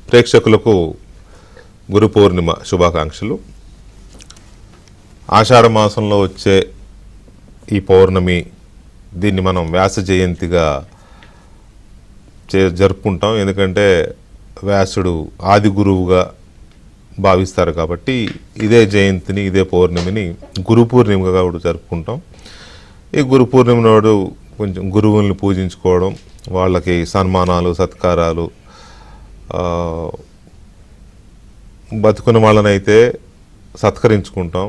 ప్రేక్షకులకు గురు పౌర్ణిమ శుభాకాంక్షలు. ఆషాఢ మాసంలో వచ్చే ఈ పౌర్ణమి, దీన్ని మనం వ్యాస జయంతిగా జరుపుకుంటాం. ఎందుకంటే వ్యాసుడు ఆది గురువుగా భావిస్తారు కాబట్టి ఇదే జయంతిని, ఇదే పౌర్ణమిని గురు పూర్ణిమగా కూడా జరుపుకుంటాం. ఈ గురు పూర్ణిమ నాడు కొంచెం గురువుల్ని పూజించుకోవడం, వాళ్ళకి సన్మానాలు, సత్కారాలు, బతుకున్న వాళ్ళనైతే సత్కరించుకుంటాం,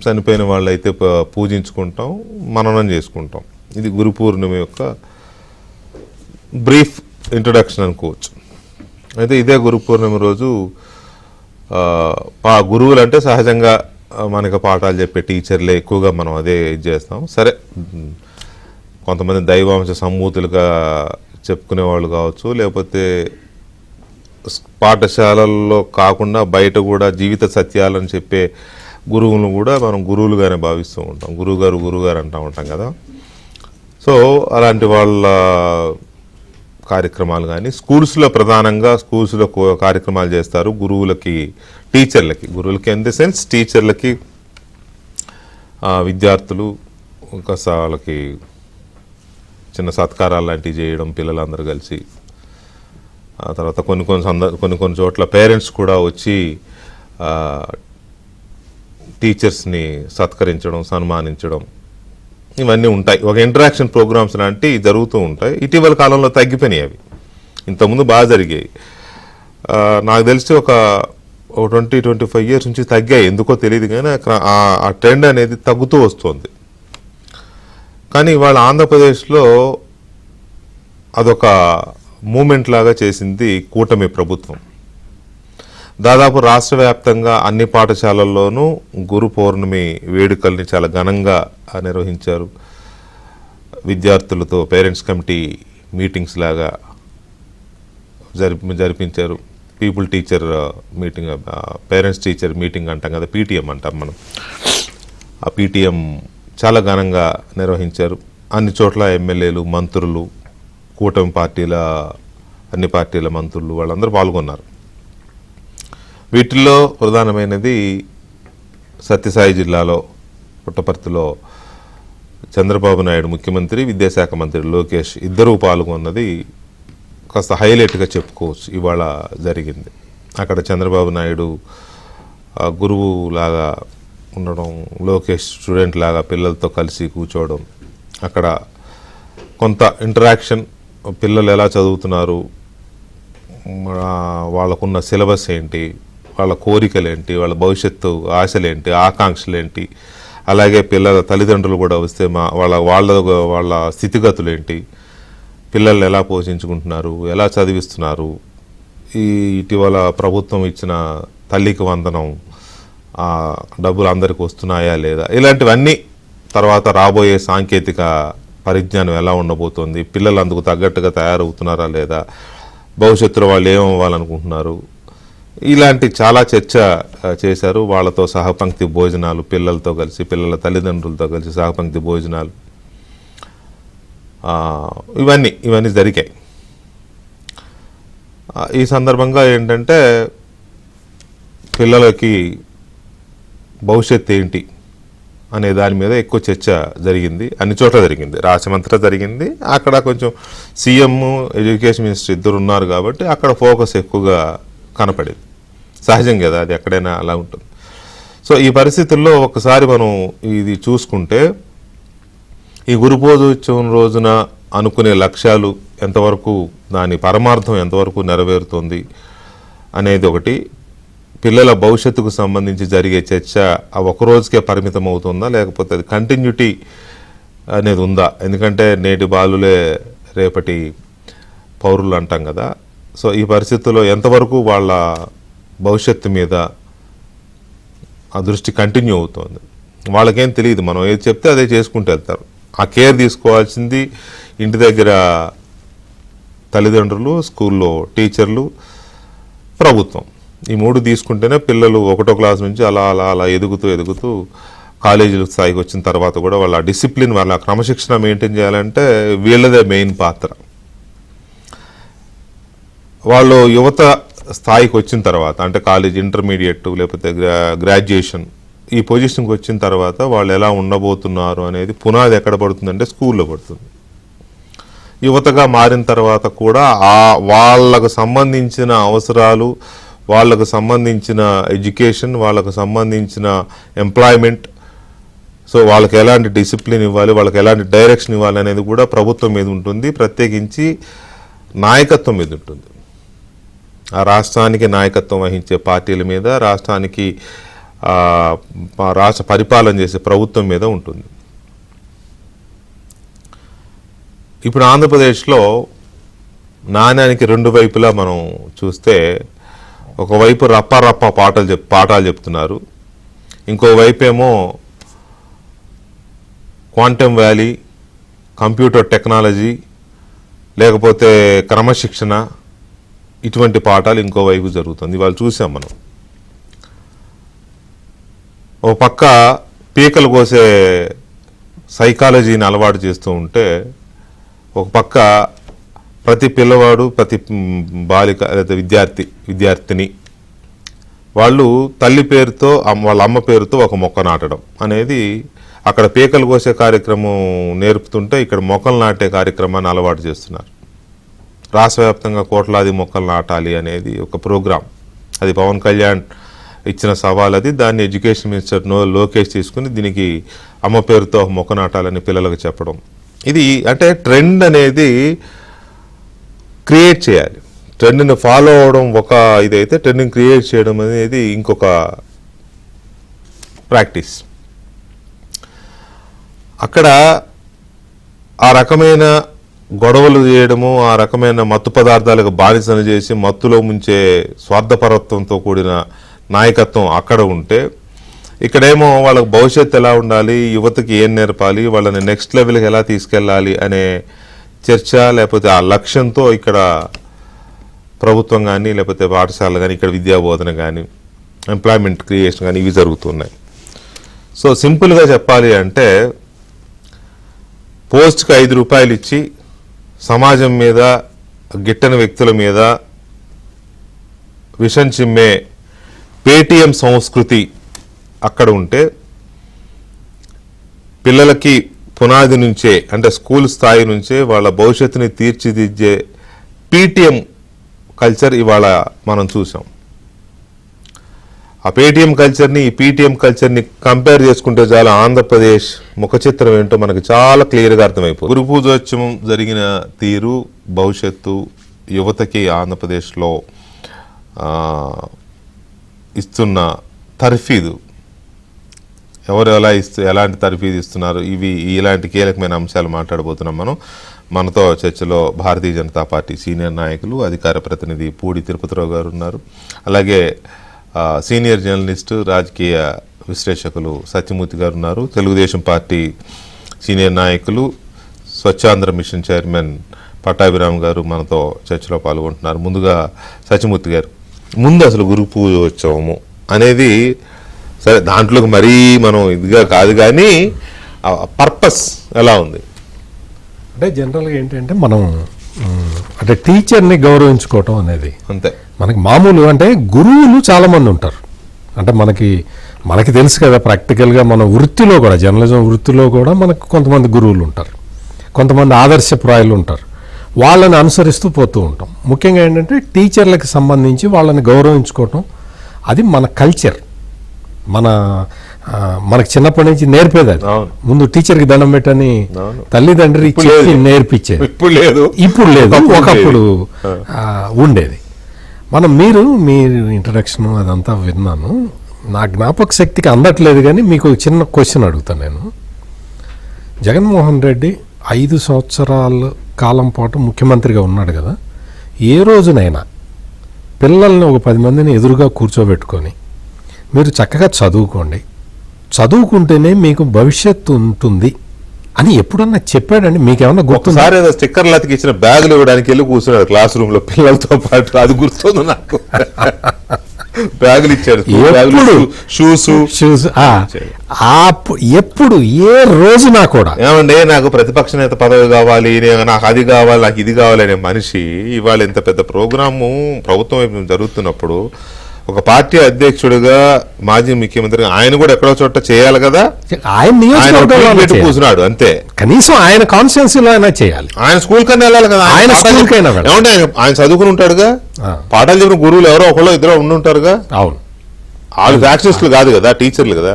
చనిపోయిన వాళ్ళైతే పూజించుకుంటాం, మననం చేసుకుంటాం. ఇది గురు పూర్ణిమ యొక్క బ్రీఫ్ ఇంట్రొడక్షన్ అనుకోవచ్చు. అయితే ఇదే గురు పూర్ణిమ రోజు గురువులు అంటే సహజంగా మనకు పాఠాలు చెప్పే టీచర్లే ఎక్కువగా మనం అదే ఇది చేస్తాం. సరే, కొంతమంది దైవాంశ సంభూతులుగా చెప్పుకునే వాళ్ళు కావచ్చు, లేకపోతే పాఠశాలల్లో కాకుండా బయట కూడా జీవిత సత్యాలను చెప్పే గురువులను కూడా మనం గురువులుగానే భావిస్తూ ఉంటాం. గురువుగారు అంటూ ఉంటాం కదా. సో అలాంటి వాళ్ళ కార్యక్రమాలు కానీ స్కూల్స్లో, ప్రధానంగా స్కూల్స్లో కార్యక్రమాలు చేస్తారు. గురువులకి ఇన్ ది సెన్స్ టీచర్లకి, విద్యార్థులు కాస్త వాళ్ళకి చిన్న సత్కారాలు లాంటివి చేయడం, పిల్లలందరూ కలిసి. ఆ తర్వాత కొన్ని చోట్ల పేరెంట్స్ కూడా వచ్చి టీచర్స్ని సత్కరించడం, సన్మానించడం, ఇవన్నీ ఉంటాయి. ఒక ఇంటరాక్షన్ ప్రోగ్రామ్స్ లాంటివి జరుగుతూ ఉంటాయి. ఇటీవల కాలంలో తగ్గిపోయినాయి అవి, ఇంతకుముందు బాగా జరిగాయి. నాకు తెలిసి ఒక 20-25 years నుంచి తగ్గాయి, ఎందుకో తెలియదు. కానీ ఆ ట్రెండ్ అనేది తగ్గుతూ వస్తుంది. కానీ ఇవాళ ఆంధ్రప్రదేశ్లో అదొక మూమెంట్ లాగా చేసింది కూటమి ప్రభుత్వం. దాదాపు రాష్ట్ర వ్యాప్తంగా అన్ని పాఠశాలల్లోనూ గురు పౌర్ణమి వేడుకల్ని చాలా ఘనంగా నిర్వహించారు. విద్యార్థులతో పేరెంట్స్ కమిటీ మీటింగ్స్ లాగా జరిపించారు. People teacher meeting, parents teacher meeting అంటాం కదా, పీటీఎం అంటాం మనం. ఆ పీటీఎం చాలా ఘనంగా నిర్వహించారు. అన్ని చోట్ల ఎమ్మెల్యేలు, మంత్రులు, కూటమి అన్ని పార్టీల మంత్రులు వాళ్ళందరూ పాల్గొన్నారు. వీటిల్లో ప్రధానమైనది సత్యసాయి జిల్లాలో పుట్టపర్తిలో చంద్రబాబు నాయుడు ముఖ్యమంత్రి, విద్యాశాఖ మంత్రి లోకేష్ ఇద్దరూ పాల్గొన్నది కాస్త హైలైట్గా చెప్పుకోవచ్చు. ఇవాళ జరిగింది. అక్కడ చంద్రబాబు నాయుడు గురువు లాగా ఉండడం, లోకేష్ స్టూడెంట్ లాగా పిల్లలతో కలిసి కూర్చోవడం, అక్కడ కొంత ఇంటరాక్షన్, పిల్లలు ఎలా చదువుతున్నారు, వాళ్ళకున్న సిలబస్ ఏంటి, వాళ్ళ కోరికలు ఏంటి, వాళ్ళ భవిష్యత్తు ఆశలేంటి, ఆకాంక్షలేంటి, అలాగే పిల్లల తల్లిదండ్రులు కూడా వస్తే వాళ్ళ స్థితిగతులు ఏంటి, పిల్లల్ని ఎలా పోషించుకుంటున్నారు, ఎలా చదివిస్తున్నారు, ఇటీవల ప్రభుత్వం ఇచ్చిన తల్లికి వందనం డబ్బులు అందరికి వస్తున్నాయా లేదా, ఇలాంటివన్నీ. తర్వాత రాబోయే సాంకేతిక పరిజ్ఞానం ఎలా ఉండబోతోంది, పిల్లలు అందుకు తగ్గట్టుగా తయారవుతున్నారా లేదా, భవిష్యత్తులో వాళ్ళు ఏమవ్వాలనుకుంటున్నారు, ఇలాంటి చాలా చర్చ చేశారు. వాళ్ళతో సహపంక్తి భోజనాలు, పిల్లలతో కలిసి, పిల్లల తల్లిదండ్రులతో కలిసి సహపంక్తి భోజనాలు, ఇవన్నీ జరిగాయి. ఈ సందర్భంగా ఏంటంటే పిల్లలకి భవిష్యత్తు ఏంటి అనే దాని మీద ఎక్కువ చర్చ జరిగింది. అన్ని చోట్ల జరిగింది, రాష్ట్రమంతటా జరిగింది. అక్కడ కొంచెం సీఎం, ఎడ్యుకేషన్ మినిస్టర్ ఇద్దరు ఉన్నారు కాబట్టి అక్కడ ఫోకస్ ఎక్కువగా కనపడేది. సహజం కదా, అది ఎక్కడైనా అలా ఉంటుంది. సో ఈ పరిస్థితుల్లో ఒకసారి మనం ఇది చూసుకుంటే, ఈ గురు పూజోత్సవం రోజున అనుకునే లక్ష్యాలు ఎంతవరకు, దాని పరమార్థం ఎంతవరకు నెరవేరుతుంది అనేది ఒకటి. పిల్లల భవిష్యత్తుకు సంబంధించి జరిగే చర్చ ఆ ఒకరోజుకే పరిమితం అవుతుందా, లేకపోతే అది కంటిన్యూటీ అనేది ఉందా? ఎందుకంటే నేటి బాలులే రేపటి పౌరులు అంటాం కదా. సో ఈ పరిస్థితుల్లో ఎంతవరకు వాళ్ళ భవిష్యత్తు మీద ఆ దృష్టి కంటిన్యూ అవుతుంది, వాళ్ళకేం తెలియదు. మనం ఏది చెప్తే అదే చేసుకుంటూ వెళ్తారు. ఆ కేర్ తీసుకోవాల్సింది ఇంటి దగ్గర తల్లిదండ్రులు, స్కూల్లో టీచర్లు, ప్రభుత్వం. ఈ మూడు తీసుకుంటేనే పిల్లలు 1వ క్లాస్ నుంచి అలా అలా అలా ఎదుగుతూ కాలేజీల స్థాయికి వచ్చిన తర్వాత కూడా వాళ్ళ డిసిప్లిన్, వాళ్ళ క్రమశిక్షణ మెయింటైన్ చేయాలంటే వీళ్ళదే మెయిన్ పాత్ర. వాళ్ళు యువత స్థాయికి వచ్చిన తర్వాత, అంటే కాలేజ్ ఇంటర్మీడియట్ లేకపోతే గ్రాడ్యుయేషన్ ఈ పొజిషన్కి వచ్చిన తర్వాత వాళ్ళు ఎలా ఉండబోతున్నారు అనేది పునాది ఎక్కడ పడుతుందంటే స్కూల్లో పడుతుంది. యువతగా మారిన తర్వాత కూడా వాళ్ళకు సంబంధించిన అవసరాలు, వాళ్ళకు సంబంధించిన ఎడ్యుకేషన్, వాళ్ళకు సంబంధించిన ఎంప్లాయ్మెంట్, సో వాళ్ళకి ఎలాంటి డిసిప్లిన్ ఇవ్వాలి, వాళ్ళకి ఎలాంటి డైరెక్షన్ ఇవ్వాలి అనేది కూడా ప్రభుత్వం మీద ఉంటుంది, ప్రత్యేకించి నాయకత్వం మీద ఉంటుంది. ఆ రాష్ట్రానికి నాయకత్వం వహించే పార్టీల మీద, రాష్ట్రానికి రాష్ట్ర పరిపాలన చేసే ప్రభుత్వం మీద ఉంటుంది. ఇప్పుడు ఆంధ్రప్రదేశ్లో నాణ్యానికి రెండు వైపులా మనం చూస్తే, ఒకవైపు రప్ప పాఠాలు చెప్తున్నారు, ఇంకోవైపు ఏమో క్వాంటమ్ వ్యాలీ, కంప్యూటర్ టెక్నాలజీ, లేకపోతే క్రమశిక్షణ, ఇటువంటి పాఠాలు ఇంకోవైపు జరుగుతుంది. ఇవాళ చూసాం మనం. ఒక పక్క పీకలు కోసే సైకాలజీని అలవాటు చేస్తూ ఉంటే, ఒక పక్క ప్రతి పిల్లవాడు, ప్రతి బాలిక లేదా విద్యార్థిని వాళ్ళు తల్లి పేరుతో, వాళ్ళ అమ్మ పేరుతో ఒక మొక్క నాటడం అనేది, అక్కడ పీకలు కోసే కార్యక్రమం నేర్పుతుంటే ఇక్కడ మొక్కలు నాటే కార్యక్రమాన్ని అలవాటు చేస్తున్నారు. రాష్ట్ర వ్యాప్తంగా కోట్లాది మొక్కలు నాటాలి అనేది ఒక ప్రోగ్రాం. అది పవన్ కళ్యాణ్ ఇచ్చిన సవాల్ అది. దాన్ని ఎడ్యుకేషన్ మినిస్టర్ లోకేష్ తీసుకుని దీనికి అమ్మ పేరుతో ఒక మొక్క నాటాలని పిల్లలకు చెప్పడం. ఇది అంటే ట్రెండ్ అనేది క్రియేట్ చేయాలి. ట్రెండ్ని ఫాలో అవడం ఒక ఇదైతే, ట్రెండ్ని క్రియేట్ చేయడం అనేది ఇంకొక ప్రాక్టీస్. అక్కడ ఆ రకమైన గొడవలు చేయడము, ఆ రకమైన మత్తు పదార్థాలకు బానిసలు చేసి మత్తులో ముంచే స్వార్థపరత్వంతో కూడిన నాయకత్వం అక్కడ ఉంటే, ఇక్కడేమో వాళ్ళకి భవిష్యత్తు ఎలా ఉండాలి, యువతకి ఏం నేర్పాలి, వాళ్ళని నెక్స్ట్ లెవెల్కి ఎలా తీసుకెళ్ళాలి అనే చర్చ, లేకపోతే ఆ లక్ష్యంతో ఇక్కడ ప్రభుత్వం కానీ, లేకపోతే పాఠశాలలు కానీ, ఇక్కడ విద్యాబోధన కానీ, ఎంప్లాయ్మెంట్ క్రియేషన్ కానీ ఇవి జరుగుతున్నాయి. సో సింపుల్గా చెప్పాలి అంటే, పోస్ట్కి 5 రూపాయలు ఇచ్చి సమాజం మీద, గిట్టని వ్యక్తుల మీద విషం చిమ్మే పేటీఎం సంస్కృతి అక్కడ ఉంటే, పిల్లలకి పునాది నుంచే, అంటే స్కూల్ స్థాయి నుంచే వాళ్ళ భవిష్యత్తుని తీర్చిదిద్దే పీటీఎం కల్చర్ ఇవాళ మనం చూసాం. ఆ పేటీఎం కల్చర్ని, ఈ పీటీఎం కల్చర్ని కంపేర్ చేసుకుంటే చాలా ఆంధ్రప్రదేశ్ ముఖ చిత్రం ఏంటో మనకు చాలా క్లియర్గా అర్థమైపోతుంది. గురు పూజోత్సవం జరిగిన తీరు, భవిష్యత్తు, యువతకి ఆంధ్రప్రదేశ్లో ఇస్తున్న తర్ఫీదు, ఎవరు ఎలాంటి తర్ఫీదు ఇస్తున్నారు, ఇలాంటి కీలకమైన అంశాలు మాట్లాడబోతున్నాం మనం. మనతో చర్చలో భారతీయ జనతా పార్టీ సీనియర్ నాయకులు, అధికార ప్రతినిధి పూడి తిరుపతిరావు గారు ఉన్నారు. అలాగే సీనియర్ జర్నలిస్టు, రాజకీయ విశ్లేషకులు సత్యమూర్తి గారు ఉన్నారు. తెలుగుదేశం పార్టీ సీనియర్ నాయకులు, స్వచ్ఛాంధ్ర మిషన్ చైర్మన్ పట్టాభిరామ్ గారు మనతో చర్చలో పాల్గొంటున్నారు. ముందుగా సత్యమూర్తి గారు, ముందు అసలు గురు పూజోత్సవము అనేది సరే, దాంట్లోకి మరీ మనం ఇదిగా కాదు, కానీ పర్పస్ ఎలా ఉంది అంటే జనరల్గా ఏంటంటే, మనం అంటే టీచర్ని గౌరవించుకోవటం అనేది అంతే. మనకి మామూలు అంటే గురువులు చాలామంది ఉంటారు. అంటే మనకి తెలుసు కదా, ప్రాక్టికల్గా మన వృత్తిలో కూడా, జర్నలిజం వృత్తిలో కూడా మనకు కొంతమంది గురువులు ఉంటారు, కొంతమంది ఆదర్శప్రాయులు ఉంటారు. వాళ్ళని అనుసరిస్తూ పోతూ ఉంటాం. ముఖ్యంగా ఏంటంటే టీచర్లకు సంబంధించి వాళ్ళని గౌరవించుకోవటం, అది మన కల్చర్. మనకి చిన్నప్పటి నుంచి నేర్పేది అది. ముందు టీచర్కి దండం పెట్టని తల్లిదండ్రి నేర్పించేది. ఇప్పుడు లేదు, ఒకప్పుడు ఉండేది. మీరు ఇంట్రడక్షన్ అదంతా విన్నాను. నా జ్ఞాపక శక్తికి అందట్లేదు, కానీ మీకు చిన్న క్వశ్చన్ అడుగుతాను నేను. జగన్మోహన్ రెడ్డి 5 సంవత్సరాల కాలం పాటు ముఖ్యమంత్రిగా ఉన్నాడు కదా, ఏ రోజునైనా పిల్లల్ని ఒక 10 మందిని ఎదురుగా కూర్చోబెట్టుకొని మీరు చక్కగా చదువుకుంటేనే మీకు భవిష్యత్తు ఉంటుంది అని ఎప్పుడన్నా చెప్పాడండి? మీకేమన్నా గుర్తుంది? ఒకసారి స్టిక్కర్లు అతికిచ్చిన బ్యాగులు ఇవ్వడానికి వెళ్ళి కూర్చున్నాడు క్లాస్ రూమ్ లో పిల్లలతో పాటు, అది గుర్తుంది నాకు. బ్యాగులు ఇచ్చాడు, షూస్. ఎప్పుడు ఏ రోజునా కూడా ఏమంటే నాకు ప్రతిపక్ష నేత పదవి కావాలి, నాకు అది కావాలి, నాకు ఇది కావాలి అనే మనిషి ఇవాళ ఇంత పెద్ద ప్రోగ్రాము ప్రభుత్వం వైపు జరుగుతున్నప్పుడు ఒక పార్టీ అధ్యక్షుడిగా మాజీ ముఖ్యమంత్రిగా ఆయన కూడా ఎక్కడో చోట చేయాలి కదా. ఆయన కూర్చున్నాడు అంతే, కనీసం ఆయన కాన్స్టిట్యున్సీలో అయినా చేయాలి. ఆయన స్కూల్ కన్నా వెళ్ళాలి కదా. ఏమంటే ఆయన చదువుకుని ఉంటాడుగా, పాఠాలు చెప్పిన గురువులు ఎవరో ఒకళ్ళు ఇద్దరు ఉండుంటారుగా. అవును, వాళ్ళు వ్యాక్సిన్స్లు కాదు కదా, టీచర్లు కదా,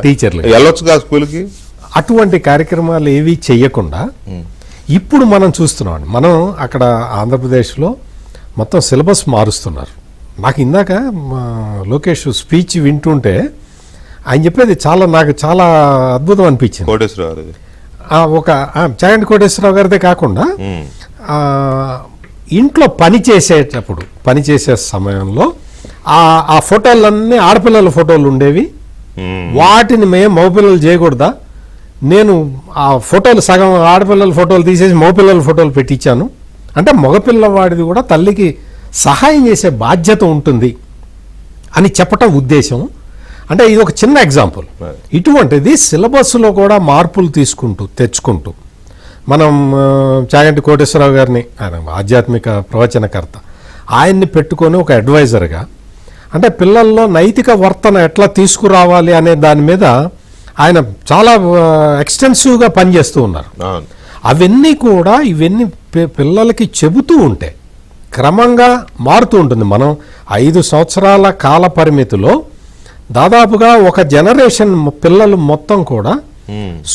వెళ్ళొచ్చు కదా స్కూల్కి. అటువంటి కార్యక్రమాలు ఏవి చెయ్యకుండా ఇప్పుడు మనం చూస్తున్నాం. మనం అక్కడ ఆంధ్రప్రదేశ్లో మొత్తం సిలబస్ మారుస్తున్నారు. నాకు ఇందాక లోకేష్ స్పీచ్ వింటుంటే ఆయన చెప్పేది నాకు చాలా అద్భుతం అనిపించింది. ఒక చాగంటి కోటేశ్వరరావు గారిదే కాకుండా ఇంట్లో పనిచేసే సమయంలో ఆ ఫోటోలన్నీ ఆడపిల్లల ఫోటోలు ఉండేవి. వాటిని మేము మగపిల్లలు చేయకూడదా, నేను ఆ ఫోటోలు సగం ఆడపిల్లల ఫోటోలు తీసేసి మగపిల్లల ఫోటోలు పెట్టించాను అంటే మగపిల్లవాడిది కూడా తల్లికి సహాయం చేసే బాధ్యత ఉంటుంది అని చెప్పటం ఉద్దేశం. అంటే ఇది ఒక చిన్న ఎగ్జాంపుల్. ఇటువంటిది సిలబస్లో కూడా మార్పులు తెచ్చుకుంటూ మనం చాగంటి కోటేశ్వరరావు గారిని, ఆయన ఆధ్యాత్మిక ప్రవచనకర్త, ఆయన్ని పెట్టుకొని ఒక అడ్వైజర్గా అంటే పిల్లల్లో నైతిక వర్తన ఎట్లా తీసుకురావాలి అనే దాని మీద ఆయన చాలా ఎక్స్టెన్సివ్గా పనిచేస్తూ ఉన్నారు. ఇవన్నీ పిల్లలకి చెబుతూ ఉంటే క్రమంగా మారుతూ ఉంటుంది. మనం 5 సంవత్సరాల కాల పరిమితిలో దాదాపుగా ఒక జనరేషన్ పిల్లలు మొత్తం కూడా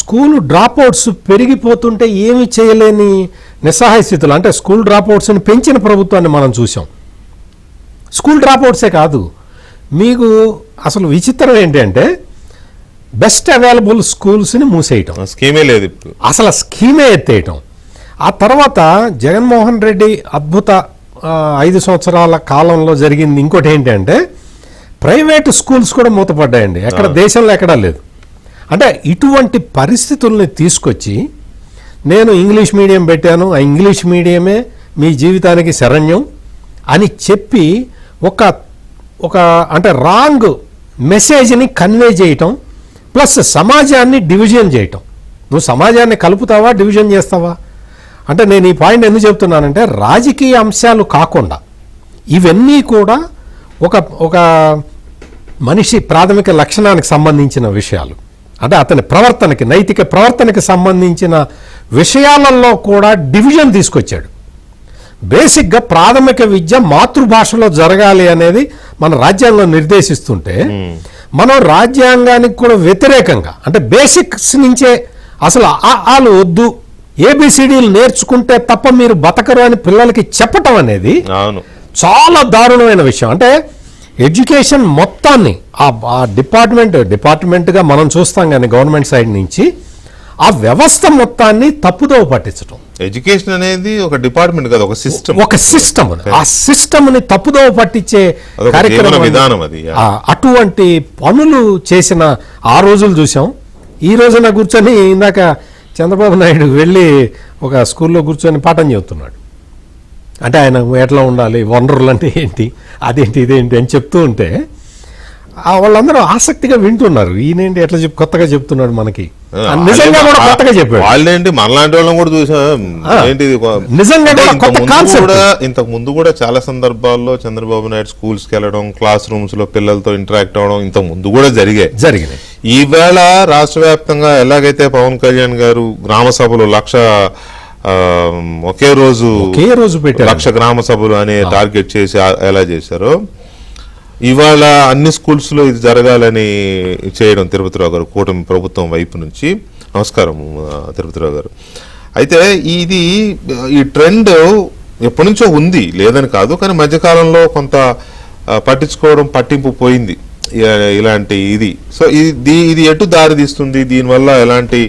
స్కూల్ డ్రాప్ అవుట్స్ పెరిగిపోతుంటే ఏమి చేయలేని నిస్సహాయ స్థితులు. అంటే స్కూల్ డ్రాప్ అవుట్స్ని పెంచిన ప్రభుత్వాన్ని మనం చూసాం. స్కూల్ డ్రాప్ అవుట్సే కాదు, మీకు అసలు విచిత్రం ఏంటంటే బెస్ట్ అవైలబుల్ స్కూల్స్ని మూసేయటం, స్కీమే లేదు, అసలు స్కీమే ఎత్తేయటం. ఆ తర్వాత జగన్మోహన్ రెడ్డి అద్భుత 5 సంవత్సరాల కాలంలో జరిగింది ఇంకోటి ఏంటంటే ప్రైవేటు స్కూల్స్ కూడా మూతపడ్డాయండి. దేశంలో ఎక్కడా లేదు. అంటే ఇటువంటి పరిస్థితుల్ని తీసుకొచ్చి నేను ఇంగ్లీష్ మీడియం పెట్టాను, ఆ ఇంగ్లీష్ మీడియమే మీ జీవితానికి శరణ్యం అని చెప్పి ఒక అంటే రాంగ్ మెసేజ్ని కన్వే చేయటం, ప్లస్ సమాజాన్ని డివిజన్ చేయటం. నువ్వు సమాజాన్ని కలుపుతావా, డివిజన్ చేస్తావా? అంటే నేను ఈ పాయింట్ ఎందుకు చెప్తున్నానంటే రాజకీయ అంశాలు కాకుండా ఇవన్నీ కూడా ఒక మనిషి ప్రాథమిక లక్షణానికి సంబంధించిన విషయాలు. అంటే అతని ప్రవర్తనకి, నైతిక ప్రవర్తనకి సంబంధించిన విషయాలలో కూడా డివిజన్ తీసుకొచ్చాడు. బేసిక్గా ప్రాథమిక విద్య మాతృభాషలో జరగాలి అనేది మన రాజ్యాంగం నిర్దేశిస్తుంటే మనం రాజ్యాంగానికి కూడా వ్యతిరేకంగా అంటే బేసిక్స్ నుంచే అసలు ఆలు వద్దు, ఏబిసిడీలు నేర్చుకుంటే తప్ప మీరు బతకరు అని పిల్లలకి చెప్పటం అనేది చాలా దారుణమైన విషయం. అంటే ఎడ్యుకేషన్ మొత్తాన్ని ఆ డిపార్ట్మెంట్గా మనం చూస్తాం కానీ గవర్నమెంట్ సైడ్ నుంచి ఆ వ్యవస్థ మొత్తాన్ని తప్పుదోవ పట్టించడం. ఎడ్యుకేషన్ అనేది ఒక డిపార్ట్మెంట్ కాదు, ఒక సిస్టమ్. ఆ సిస్టమ్ని తప్పుదోవ పట్టించే కార్యక్రమం విధానం అది. అటువంటి పనులు చేసిన ఆ రోజులు చూసాం. ఈ రోజున కూర్చొని ఇందాక చంద్రబాబు నాయుడు వెళ్ళి ఒక స్కూల్లో కూర్చొని పాఠం చెబుతున్నాడు. అంటే ఆయన ఎట్లా ఉండాలి, వనరులు అంటే ఏంటి, అదేంటి ఇదేంటి అని చెప్తూ ఉంటే వాళ్ళందరూ ఆసక్తిగా వింటున్నారు. ఈయనేంటి ఎట్లా కొత్తగా చెప్తున్నాడు మనకి, నిజంగా కూడా కొత్తగా చెప్పాడు. వాళ్ళేంటి మనలాంటి వాళ్ళని కూడా చూసాం. నిజంగా ఇంతకు ముందు కూడా చాలా సందర్భాల్లో చంద్రబాబు నాయుడు స్కూల్స్కి వెళ్ళడం, క్లాస్ రూమ్స్ లో పిల్లలతో ఇంటరాక్ట్ అవ్వడం ఇంతకు ముందు కూడా జరిగినాయి. ఈవేళ రాష్ట్ర వ్యాప్తంగా ఎలాగైతే పవన్ కళ్యాణ్ గారు గ్రామ సభలు ఒకే రోజు 1,00,000 గ్రామ సభలు అనే టార్గెట్ చేసి ఎలా చేశారో ఇవాళ అన్ని స్కూల్స్ లో ఇది జరగాలని చేయడం తిరుపతిరావు గారు కూటమి ప్రభుత్వం వైపు నుంచి. నమస్కారం తిరుపతిరావు గారు. అయితే ఈ ట్రెండ్ ఎప్పటి నుంచో ఉంది, లేదని కాదు, కానీ మధ్యకాలంలో కొంత పట్టింపు పోయింది ఇలాంటి ఇది. సో ఇది ఎటు దారి తీస్తుంది, దీనివల్ల ఎలాంటి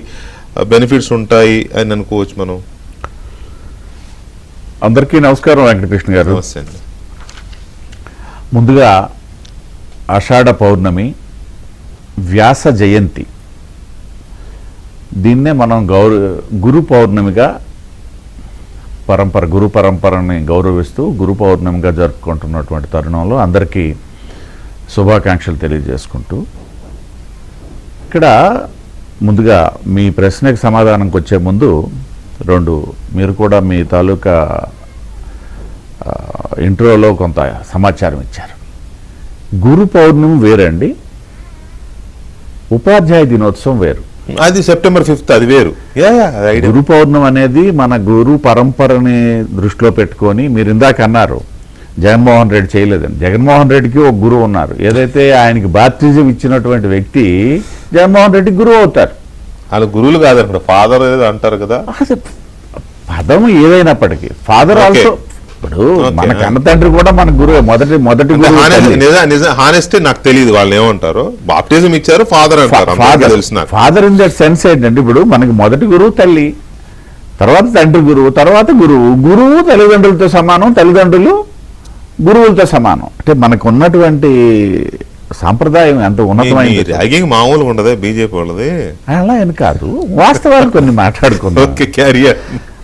బెనిఫిట్స్ ఉంటాయి అని అనుకోవచ్చు మనం? అందరికీ నమస్కారం వెంకటకృష్ణ గారు. నమస్తే అండి. ముందుగా ఆషాఢ పౌర్ణమి, వ్యాస జయంతి, దీన్నే మనం గురు పౌర్ణమిగా గురు పరంపరని గౌరవిస్తూ గురు పౌర్ణమిగా జరుపుకుంటున్నటువంటి తరుణంలో అందరికీ శుభాకాంక్షలు తెలియజేసుకుంటూ, ఇక్కడ ముందుగా మీ ప్రశ్నకు సమాధానంకి వచ్చే ముందు మీరు కూడా మీ తాలూకా ఇంట్రోలో కొంత సమాచారం ఇచ్చారు. గురు పౌర్ణమి వేరండి, ఉపాధ్యాయ దినోత్సవం వేరు. అది September 5th, అది వేరు. గురు పౌర్ణమి అనేది మన గురు పరంపరని దృష్టిలో పెట్టుకొని, మీరు ఇందాక అన్నారు జగన్మోహన్ రెడ్డి చేయలేదని. జగన్మోహన్ రెడ్డికి ఒక గురువు ఉన్నారు. ఏదైతే ఆయనకి బాప్తిజం ఇచ్చినటువంటి వ్యక్తి జగన్మోహన్ రెడ్డి గురువు అవుతారు. వాళ్ళ గురువులు కాదనుకుంటా, ఫాదర్ ఏదో అంటారు కదా. పదం ఏదైనప్పటికీ ఫాదర్ ఆల్సో. ఇప్పుడు మన కన్న తండ్రి కూడా మన గురువే, మొదటి హానెస్టీ నాకు తెలియదు వాళ్ళు ఏమంటారు. బాప్టిజం ఇచ్చారు, ఫాదర్ అంటారు. ఫాదర్ ఇన్ దట్ సెన్స్ ఏంటంటే, ఇప్పుడు మనకి మొదటి గురువు తల్లి, తర్వాత తండ్రి గురువు, తర్వాత గురువు తల్లిదండ్రులతో సమానం, తల్లిదండ్రులు గురువులతో సమానం. అంటే మనకు ఉన్నటువంటి సాంప్రదాయం ఎంత ఉన్నతమైంది. మామూలుగా ఉండదు బీజేపీ వాళ్ళది. అలా అని కాదు, వాస్తవాలు కొన్ని మాట్లాడుకుందాం.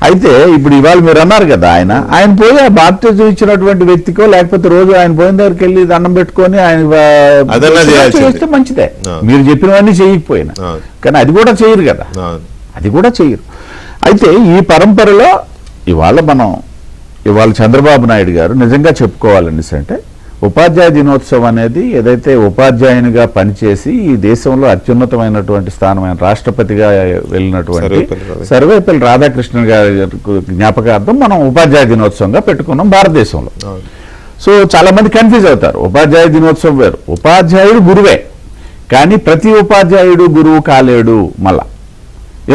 అయితే ఇప్పుడు ఇవాళ మీరు అన్నారు కదా, ఆయన పోయి ఆ బాప్టిజం ఇచ్చినటువంటి వ్యక్తికో, లేకపోతే రోజు ఆయన పోయిన దగ్గరికి వెళ్ళి దండం పెట్టుకొని ఆయన చేస్తే మంచిదే. మీరు చెప్పినవన్నీ చేయకపోయినా, కానీ అది కూడా చేయరు కదా, అది కూడా చేయరు. అయితే ఈ పరంపరలో ఇవాళ చంద్రబాబు నాయుడు గారు నిజంగా చెప్పుకోవాలనేసి అంటే, ఉపాధ్యాయ దినోత్సవం అనేది ఏదైతే ఉపాధ్యాయునిగా పనిచేసి ఈ దేశంలో అత్యున్నతమైనటువంటి స్థానమైన రాష్ట్రపతిగా వెళ్ళినటువంటి సర్వేపల్లి రాధాకృష్ణన్ గారి జ్ఞాపకార్థం మనం ఉపాధ్యాయ దినోత్సవంగా పెట్టుకున్నాం భారతదేశంలో. సో చాలా మంది కన్ఫ్యూజ్ అవుతారు. ఉపాధ్యాయ దినోత్సవం వేరు, ఉపాధ్యాయుడు గురువే, కానీ ప్రతి ఉపాధ్యాయుడు గురువు కాలేడు. మళ్ళా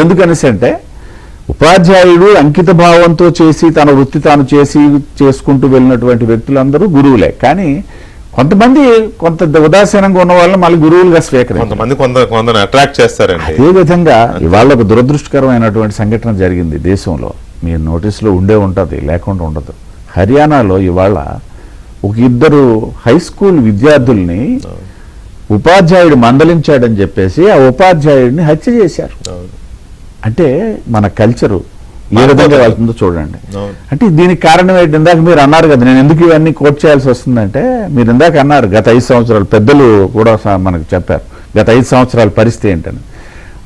ఎందుకనేసి అంటే, ఉపాధ్యాయుడు అంకిత భావంతో చేసి తన వృత్తి తాను చేసుకుంటూ వెళ్ళినటువంటి వ్యక్తులందరూ గురువులే. కానీ కొంతమంది కొంత ఉదాసీనంగా ఉన్న వాళ్ళని మళ్ళీ గురువులుగా స్వీకరించారు, అట్రాక్ట్ చేస్తారండి. అదేవిధంగా ఇవాళ ఒక దురదృష్టకరమైనటువంటి సంఘటన జరిగింది దేశంలో. మీరు నోటీసులో ఉండే ఉంటుంది, లేకుండా ఉండదు. హర్యానాలో ఇవాళ ఒక 2 హై స్కూల్ విద్యార్థుల్ని ఉపాధ్యాయుడు మందలించాడని చెప్పేసి ఆ ఉపాధ్యాయుడిని హత్య చేశారు. అంటే మన కల్చరు ఏ విధంగా వెళ్తుందో చూడండి. అంటే దీనికి కారణం ఏంటి? ఇందాక మీరు అన్నారు కదా, నేను ఎందుకు ఇవన్నీ కోట్ చేయాల్సి వస్తుందంటే, మీరు ఇందాక అన్నారు గత 5 సంవత్సరాలు, పెద్దలు కూడా మనకు చెప్పారు గత 5 సంవత్సరాల పరిస్థితి ఏంటని.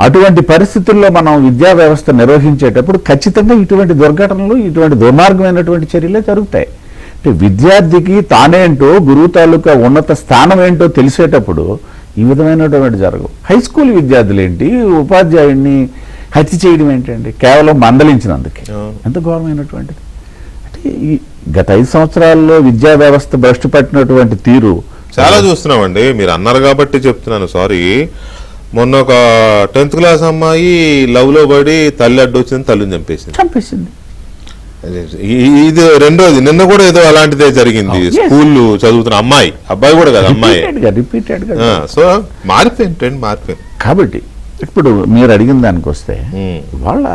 అటువంటి పరిస్థితుల్లో మనం విద్యా వ్యవస్థ నిర్వహించేటప్పుడు ఖచ్చితంగా ఇటువంటి దుర్ఘటనలు, ఇటువంటి దుర్మార్గమైనటువంటి చర్యలే జరుగుతాయి. అంటే విద్యార్థికి తానేంటో, గురువు తాలూకా ఉన్నత స్థానం ఏంటో తెలిసేటప్పుడు ఈ విధమైనటువంటి జరగవు. హై స్కూల్ విద్యార్థులు ఏంటి ఉపాధ్యాయుడిని హత్య చేయడం ఏంటండి, కేవలం మందలించినందుకే? ఎంత ఘోరమైనటువంటిది. అంటే ఈ గత 5 సంవత్సరాల్లో విద్యా వ్యవస్థ భ్రష్టు పట్టినటువంటి తీరు చాలా చూస్తున్నామండి. మీరు అన్నారు కాబట్టి చెప్తున్నాను, సారీ. మొన్న ఒక 10th క్లాస్ అమ్మాయి లవ్ లో పడి తల్లి అడ్డు వచ్చింది, తల్లిని చంపేసింది. ఇది రెండోది. నిన్న కూడా ఏదో అలాంటిదే జరిగింది. స్కూల్ చదువుతున్న అమ్మాయి, అబ్బాయి కూడా కదా, అమ్మాయి. సో మారిపోయింది, ట్రెండ్ మారిపోయింది. కాబట్టి ఇప్పుడు మీరు అడిగిన దానికి వస్తే, వాళ్ళ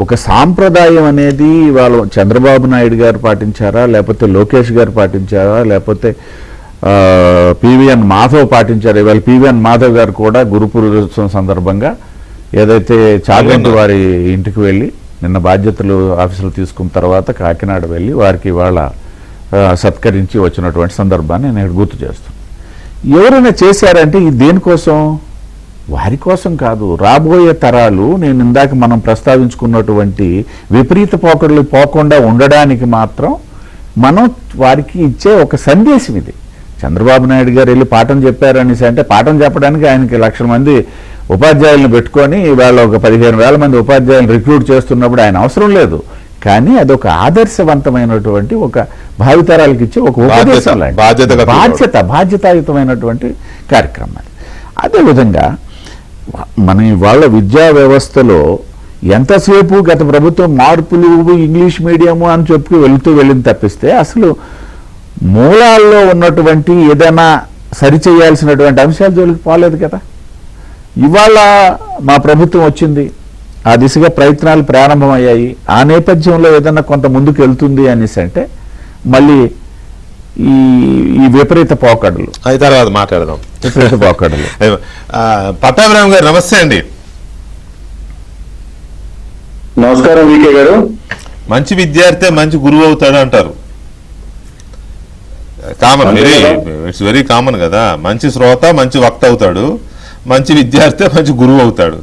ఒక సాంప్రదాయం అనేది వాళ్ళు చంద్రబాబు నాయుడు గారు పాటించారా, లేకపోతే లోకేష్ గారు పాటించారా, లేకపోతే పివిఎన్ మాధవ్ పాటించారా? ఇవాళ పివిఎన్ మాధవ్ గారు కూడా గురు పూజోత్సవం సందర్భంగా ఏదైతే చాగంటి వారి ఇంటికి వెళ్ళి నిన్న బాధ్యతలు ఆఫీసులు తీసుకున్న తర్వాత కాకినాడ వెళ్ళి వారికి వాళ్ళ సత్కరించి వచ్చినటువంటి సందర్భాన్ని నేను గుర్తు చేస్తాను. ఎవరైనా చేశారంటే ఇది దేనికోసం? వారి కోసం కాదు, రాబోయే తరాలు, నేను ఇందాక మనం ప్రస్తావించుకున్నటువంటి విపరీత పోకడలు పోకుండా ఉండడానికి మాత్రం మనం వారికి ఇచ్చే ఒక సందేశం ఇది. చంద్రబాబు నాయుడు గారు వెళ్ళి పాఠం చెప్పారనేసి అంటే, పాఠం చెప్పడానికి ఆయనకి 1,00,000 మంది ఉపాధ్యాయులను పెట్టుకొని ఇవాళ ఒక 15,000 మంది ఉపాధ్యాయులను రిక్రూట్ చేస్తున్నప్పుడు ఆయన అవసరం లేదు. కానీ అదొక ఆదర్శవంతమైనటువంటి, ఒక భావితరాలకు ఇచ్చే ఒక ఉపదేశం లాంటి బాధ్యతాయుతమైనటువంటి కార్యక్రమం. అదేవిధంగా మన వాళ్ళ విద్యా వ్యవస్థలో ఎంతసేపు గత ప్రభుత్వం మార్పులు, ఇంగ్లీష్ మీడియము అని చెప్పి వెళ్ళింది తప్పిస్తే, అసలు మూలాల్లో ఉన్నటువంటి ఏదైనా సరిచేయాల్సినటువంటి అంశాలు జోలికి పోలేదు కదా. ఇవాళ మా ప్రభుత్వం వచ్చింది, ఆ దిశగా ప్రయత్నాలు ప్రారంభమయ్యాయి. ఆ నేపథ్యంలో ఏదన్నా కొంత ముందుకు వెళ్తుంది అనేసి అంటే మళ్ళీ ఈ విపరీత పోకడలు, అది తర్వాత మాట్లాడదాం. విపరీత పోకడలు. పట్టాభిరామ్ గారు నమస్తే అండి. నమస్కారం వికే గారు. మంచి విద్యార్థి మంచి గురువు అవుతాడు అంటారు. కామన్, అంతే వెరీ కదా? ఇట్స్ వెరీ కామన్ కదా. మంచి శ్రోత మంచి వక్త అవుతాడు, మంచి విద్యార్థి మంచి గురువు అవుతాడు.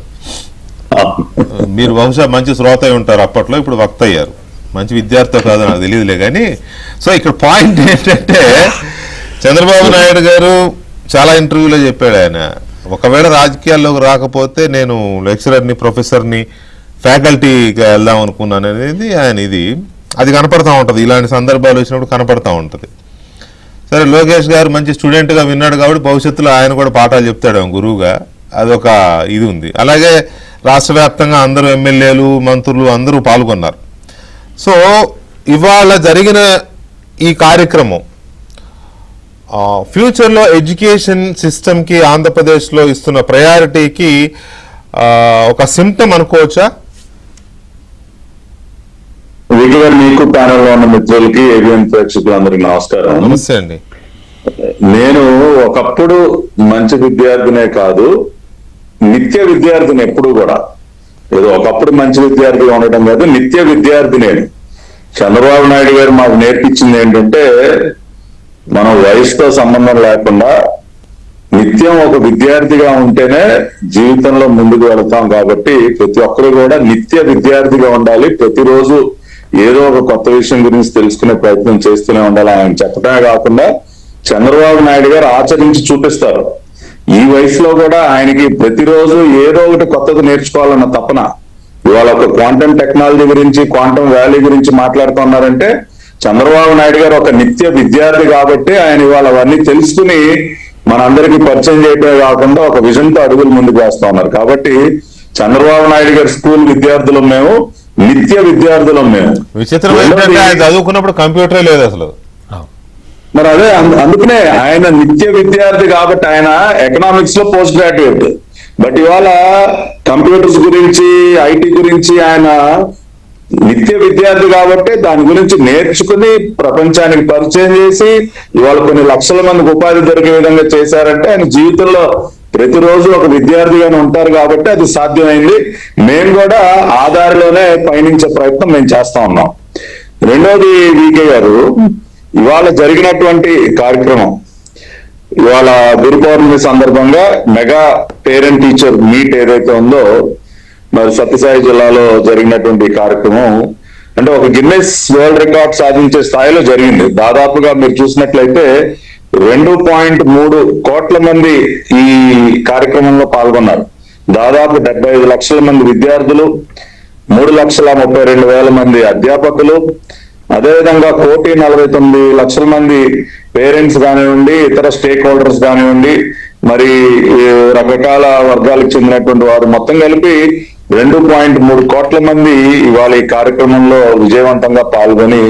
మీరు బహుశా మంచి శ్రోత అయి ఉంటారు అప్పట్లో, ఇప్పుడు వక్త అయ్యారు. మంచి విద్యార్థి కాదు నాకు తెలియదులే కానీ. సో ఇక్కడ పాయింట్ ఏంటంటే చంద్రబాబు నాయుడు గారు చాలా ఇంటర్వ్యూలో చెప్పాడు ఆయన, ఒకవేళ రాజకీయాల్లోకి రాకపోతే నేను లెక్చరర్ని, ప్రొఫెసర్ని, ఫ్యాకల్టీగా వెళ్దాం అనుకున్నాను అనేది ఆయన అది కనపడతా ఉంటుంది. ఇలాంటి సందర్భాలు వచ్చినప్పుడు కనపడతా ఉంటుంది. సరే, లోకేష్ గారు మంచి స్టూడెంట్గా విన్నాడు కాబట్టి భవిష్యత్తులో ఆయన కూడా పాఠాలు చెప్తాడు గురువుగా, అదొక ఇది ఉంది. అలాగే రాష్ట్ర వ్యాప్తంగా అందరూ ఎమ్మెల్యేలు, మంత్రులు అందరూ పాల్గొన్నారు. సో ఇవాళ జరిగిన ఈ కార్యక్రమం ఫ్యూచర్లో ఎడ్యుకేషన్ సిస్టమ్కి ఆంధ్రప్రదేశ్లో ఇస్తున్న ప్రయారిటీకి ఒక సిమ్టమ్ అనుకోవచ్చా? వీటి గారు, మీకు ప్యానెల్ లో ఉన్న మిత్రులకి, ఏబిఎన్ ప్రేక్షకులందరికీ నమస్కారం. నమస్తే అండి. నేను ఒకప్పుడు మంచి విద్యార్థినే కాదు, నిత్య విద్యార్థిని. ఎప్పుడు కూడా ఏదో ఒకప్పుడు మంచి విద్యార్థిగా ఉండటం కాదు, నిత్య విద్యార్థి నేను. చంద్రబాబు నాయుడు గారు మాకు నేర్పించింది ఏంటంటే, మనం వయసుతో సంబంధం లేకుండా నిత్యం ఒక విద్యార్థిగా ఉంటేనే జీవితంలో ముందుకు వెళతాం. కాబట్టి ప్రతి ఒక్కరు కూడా నిత్య విద్యార్థిగా ఉండాలి, ప్రతిరోజు ఏదో ఒక కొత్త విషయం గురించి తెలుసుకునే ప్రయత్నం చేస్తూనే ఉండాలి. ఆయన చెప్పడమే కాకుండా చంద్రబాబు నాయుడు గారు ఆచరించి చూపిస్తారు. ఈ వయసులో కూడా ఆయనకి ప్రతిరోజు ఏదో ఒకటి కొత్తది నేర్చుకోవాలన్న తపన. ఇవాళ ఒక క్వాంటమ్ టెక్నాలజీ గురించి, క్వాంటమ్ వ్యాలీ గురించి మాట్లాడుతున్నారంటే చంద్రబాబు నాయుడు గారు ఒక నిత్య విద్యార్థి కాబట్టి ఆయన ఇవాళ అవన్నీ తెలుసుకుని మనందరికీ పరిచయం చేయడమే కాకుండా ఒక విజన్ తో అడుగులు ముందుకు వేస్తా ఉన్నారు. కాబట్టి చంద్రబాబు నాయుడు గారి స్కూల్ విద్యార్థులం మేము, నిత్య విద్యార్థులం మేము. విచిత్రం ఏంటంటే ఆయన చదువుకున్నప్పుడు కంప్యూటరే లేదు అసలు. మరి అదే అందుకనే ఆయన నిత్య విద్యార్థి కాబట్టి ఆయన ఎకనామిక్స్ లో పోస్ట్ గ్రాడ్యుయేట్. బట్ ఇవాళ కంప్యూటర్స్ గురించి, ఐటీ గురించి ఆయన నిత్య విద్యార్థి కాబట్టి దాని గురించి నేర్చుకుని ప్రపంచానికి పరిచయం చేసి ఇవాళ కొన్ని లక్షల మందికి ఉపాధి దొరికే విధంగా చేశారంటే ఆయన జీవితంలో ప్రతిరోజు ఒక విద్యార్థిగానే ఉంటారు కాబట్టి అది సాధ్యమైంది. మేము కూడా ఆధారలోనే పయనించే ప్రయత్నం మేము చేస్తా ఉన్నాం. రెండోది, వికే గారు, ఇవాళ జరిగినటువంటి కార్యక్రమం, ఇవాళ గురు పౌర్ణమి సందర్భంగా మెగా పేరెంట్ టీచర్ మీట్ ఏదైతే ఉందో, మరి సత్యసాయి జిల్లాలో జరిగినటువంటి కార్యక్రమం అంటే ఒక గిన్నెస్ వరల్డ్ రికార్డ్ సాధించే స్థాయిలో జరిగింది. దాదాపుగా మీరు చూసినట్లయితే 2.3 కోట్ల మంది ఈ కార్యక్రమంలో పాల్గొన్నారు. దాదాపు 75 లక్షల మంది విద్యార్థులు, 3,32,000 మంది అధ్యాపకులు, అదేవిధంగా 1,49,00,000 మంది పేరెంట్స్ కానివ్వండి, ఇతర స్టేక్ హోల్డర్స్ కానివ్వండి, మరి రకరకాల వర్గాలకు చెందినటువంటి వారు మొత్తం కలిపి 2.3 కోట్ల మంది ఇవాళ ఈ కార్యక్రమంలో విజయవంతంగా పాల్గొని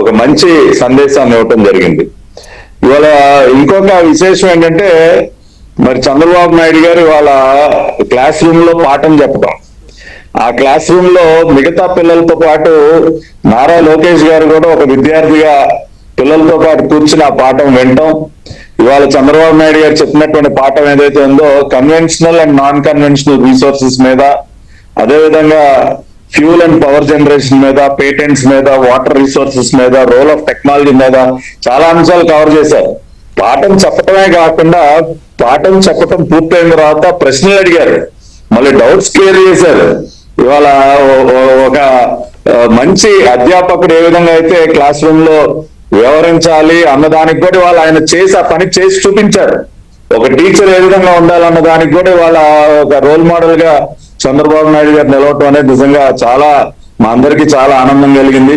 ఒక మంచి సందేశాన్ని ఇవ్వటం జరిగింది. ఇవాళ ఇంకొక విశేషం ఏంటంటే, మరి చంద్రబాబు నాయుడు గారు ఇవాళ క్లాస్ రూమ్ లో పాఠం చెప్పడం, ఆ క్లాస్ రూమ్ లో మిగతా పిల్లలతో పాటు నారా లోకేష్ గారు కూడా ఒక విద్యార్థిగా పిల్లలతో పాటు కూర్చుని ఆ పాఠం వినటం. ఇవాళ చంద్రబాబు నాయుడు గారు చెప్పినటువంటి పాఠం ఏదైతే ఉందో conventional and non conventional resources మీద, అదేవిధంగా ఫ్యూల్ అండ్ పవర్ జనరేషన్ మీద, పేటెంట్స్ మీద, వాటర్ రిసోర్సెస్ మీద, రోల్ ఆఫ్ టెక్నాలజీ మీద చాలా అంశాలు కవర్ చేశారు. పాఠం చెప్పటమే కాకుండా పాఠం చెప్పటం పూర్తయిన తర్వాత ప్రశ్నలు అడిగారు, మళ్ళీ డౌట్స్ క్లియర్ చేశారు. ఇవాళ ఒక మంచి అధ్యాపకుడు ఏ విధంగా అయితే క్లాస్ రూమ్ లో వ్యవహరించాలి అన్నదానికి కూడా వాళ్ళు ఆయన చేసి ఆ పని చేసి చూపించారు. ఒక టీచర్ ఏ విధంగా ఉండాలన్న దానికి కూడా వాళ్ళ ఒక రోల్ మోడల్ గా చంద్రబాబు నాయుడు గారు నిలవటం అనేది నిజంగా చాలా మా అందరికీ చాలా ఆనందం కలిగింది.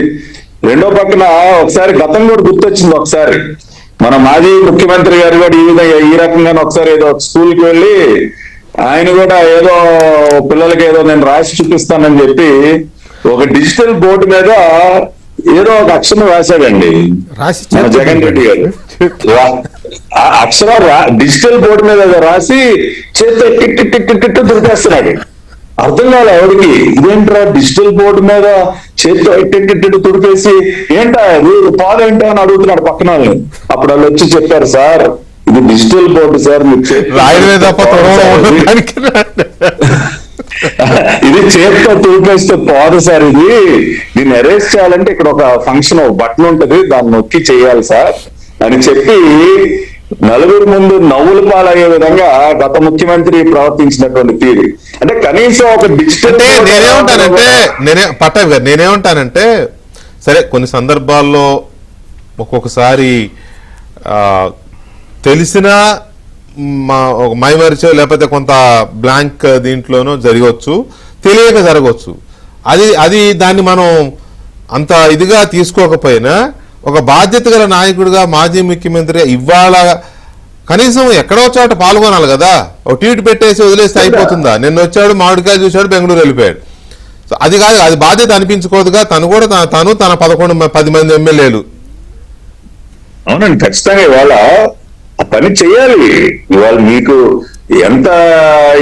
రెండో పక్కన ఒకసారి గతం కూడా గుర్తొచ్చింది. ఒకసారి మన మాజీ ముఖ్యమంత్రి గారు కూడా ఈ రకంగా ఒకసారి ఏదో స్కూల్కి వెళ్ళి ఆయన కూడా ఏదో పిల్లలకి ఏదో నేను రాసి చూపిస్తానని చెప్పి ఒక డిజిటల్ బోర్డు మీద ఏదో ఒక అక్షరం రాశాడండి మన జగన్ రెడ్డి గారు. ఆ అక్షరం డిజిటల్ బోర్డు మీద రాసి చేతితో టిట్టు దురిపేస్తున్నాడు. అర్థం కాలే ఎవరికి, ఇదేంట్రా డిజిటల్ బోర్డు మీద చేతితో ఇట్టు తుడిపేసి ఏంటా ఇది పాదేంటా అని అడుగుతున్నాడు పక్కన. అప్పుడు వాళ్ళు వచ్చి చెప్పారు, సార్ ఇది డిజిటల్ బోర్డు సార్, మీరు ఇది చేతితో తుడిపేస్తే పోదు సార్, ఇది దీన్ని ఎరేజ్ చేయాలంటే ఇక్కడ ఒక ఫంక్షన్ బటన్ ఉంటది, దాన్ని నొక్కి చేయాలి సార్, అని చెప్పి నలుగురు ముందు నవ్వులు పాలయ్యే విధంగా గత ముఖ్యమంత్రి ప్రవర్తించినటువంటి తీరు. అంటే కనీసం ఒక డిజిటల్ నేనేమంటానంటే సరే కొన్ని సందర్భాల్లో ఒక్కొక్కసారి తెలిసిన ఒక మైమరిచో లేకపోతే కొంత బ్లాంక్ దీంట్లోనో జరగవచ్చు, తెలియక జరగవచ్చు. అది దాన్ని మనం అంత ఇదిగా తీసుకోకపోయినా ఒక బాధ్యత గల నాయకుడిగా మాజీ ముఖ్యమంత్రి ఇవాళ కనీసం ఎక్కడో చోట పాల్గొనాలి కదా. ఒక ట్వీట్ పెట్టేసి వదిలేస్తే అయిపోతుందా? నిన్న వచ్చాడు, మామిడికాయ చూశాడు, బెంగళూరు వెళ్ళిపోయాడు. సో అది కాదు, అది బాధ్యత అనిపించుకోదుగా. తను కూడా తన 10 మంది ఎమ్మెల్యేలు. అవునండి, ఖచ్చితంగా ఇవాళ ఆ పని చేయాలి. ఇవాళ మీకు ఎంత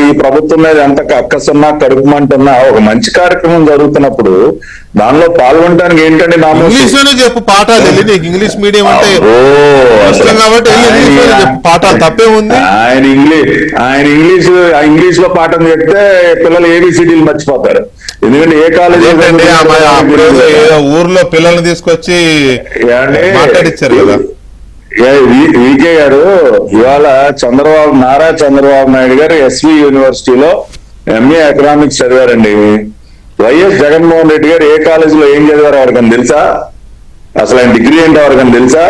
ఈ ప్రభుత్వం మీద ఎంత అక్కసున్నా కడుపుమంటున్నా ఒక మంచి కార్యక్రమం జరుగుతున్నప్పుడు దానిలో పాల్గొనడానికి ఏంటంటే ఇంగ్లీష్ లోనే చెప్పు పాఠాలు వెళ్ళి, నీకు ఇంగ్లీష్ మీడియం అంటే కాబట్టి పాఠాలు తప్పే ఉంది. ఆయన ఇంగ్లీష్ లో పాఠం చెప్తే పిల్లలు ఏబిసిడీలు మర్చిపోతారు. ఎందుకంటే ఏ కాలేజీ ఊర్లో పిల్లల్ని తీసుకొచ్చి మాట్లాడిచ్చారు కదా. వికే గారు ఇవాళ నారా చంద్రబాబు నాయుడు గారు ఎస్వి యూనివర్సిటీలో ఎంఏ ఎకనామిక్స్ చదివారండి. వైఎస్ జగన్మోహన్ రెడ్డి గారు ఏ కాలేజీలో ఏం చదివారో ఎవరికని తెలుసా? అసలు ఆయన డిగ్రీ ఏంటో ఎవరికని తెలుసా?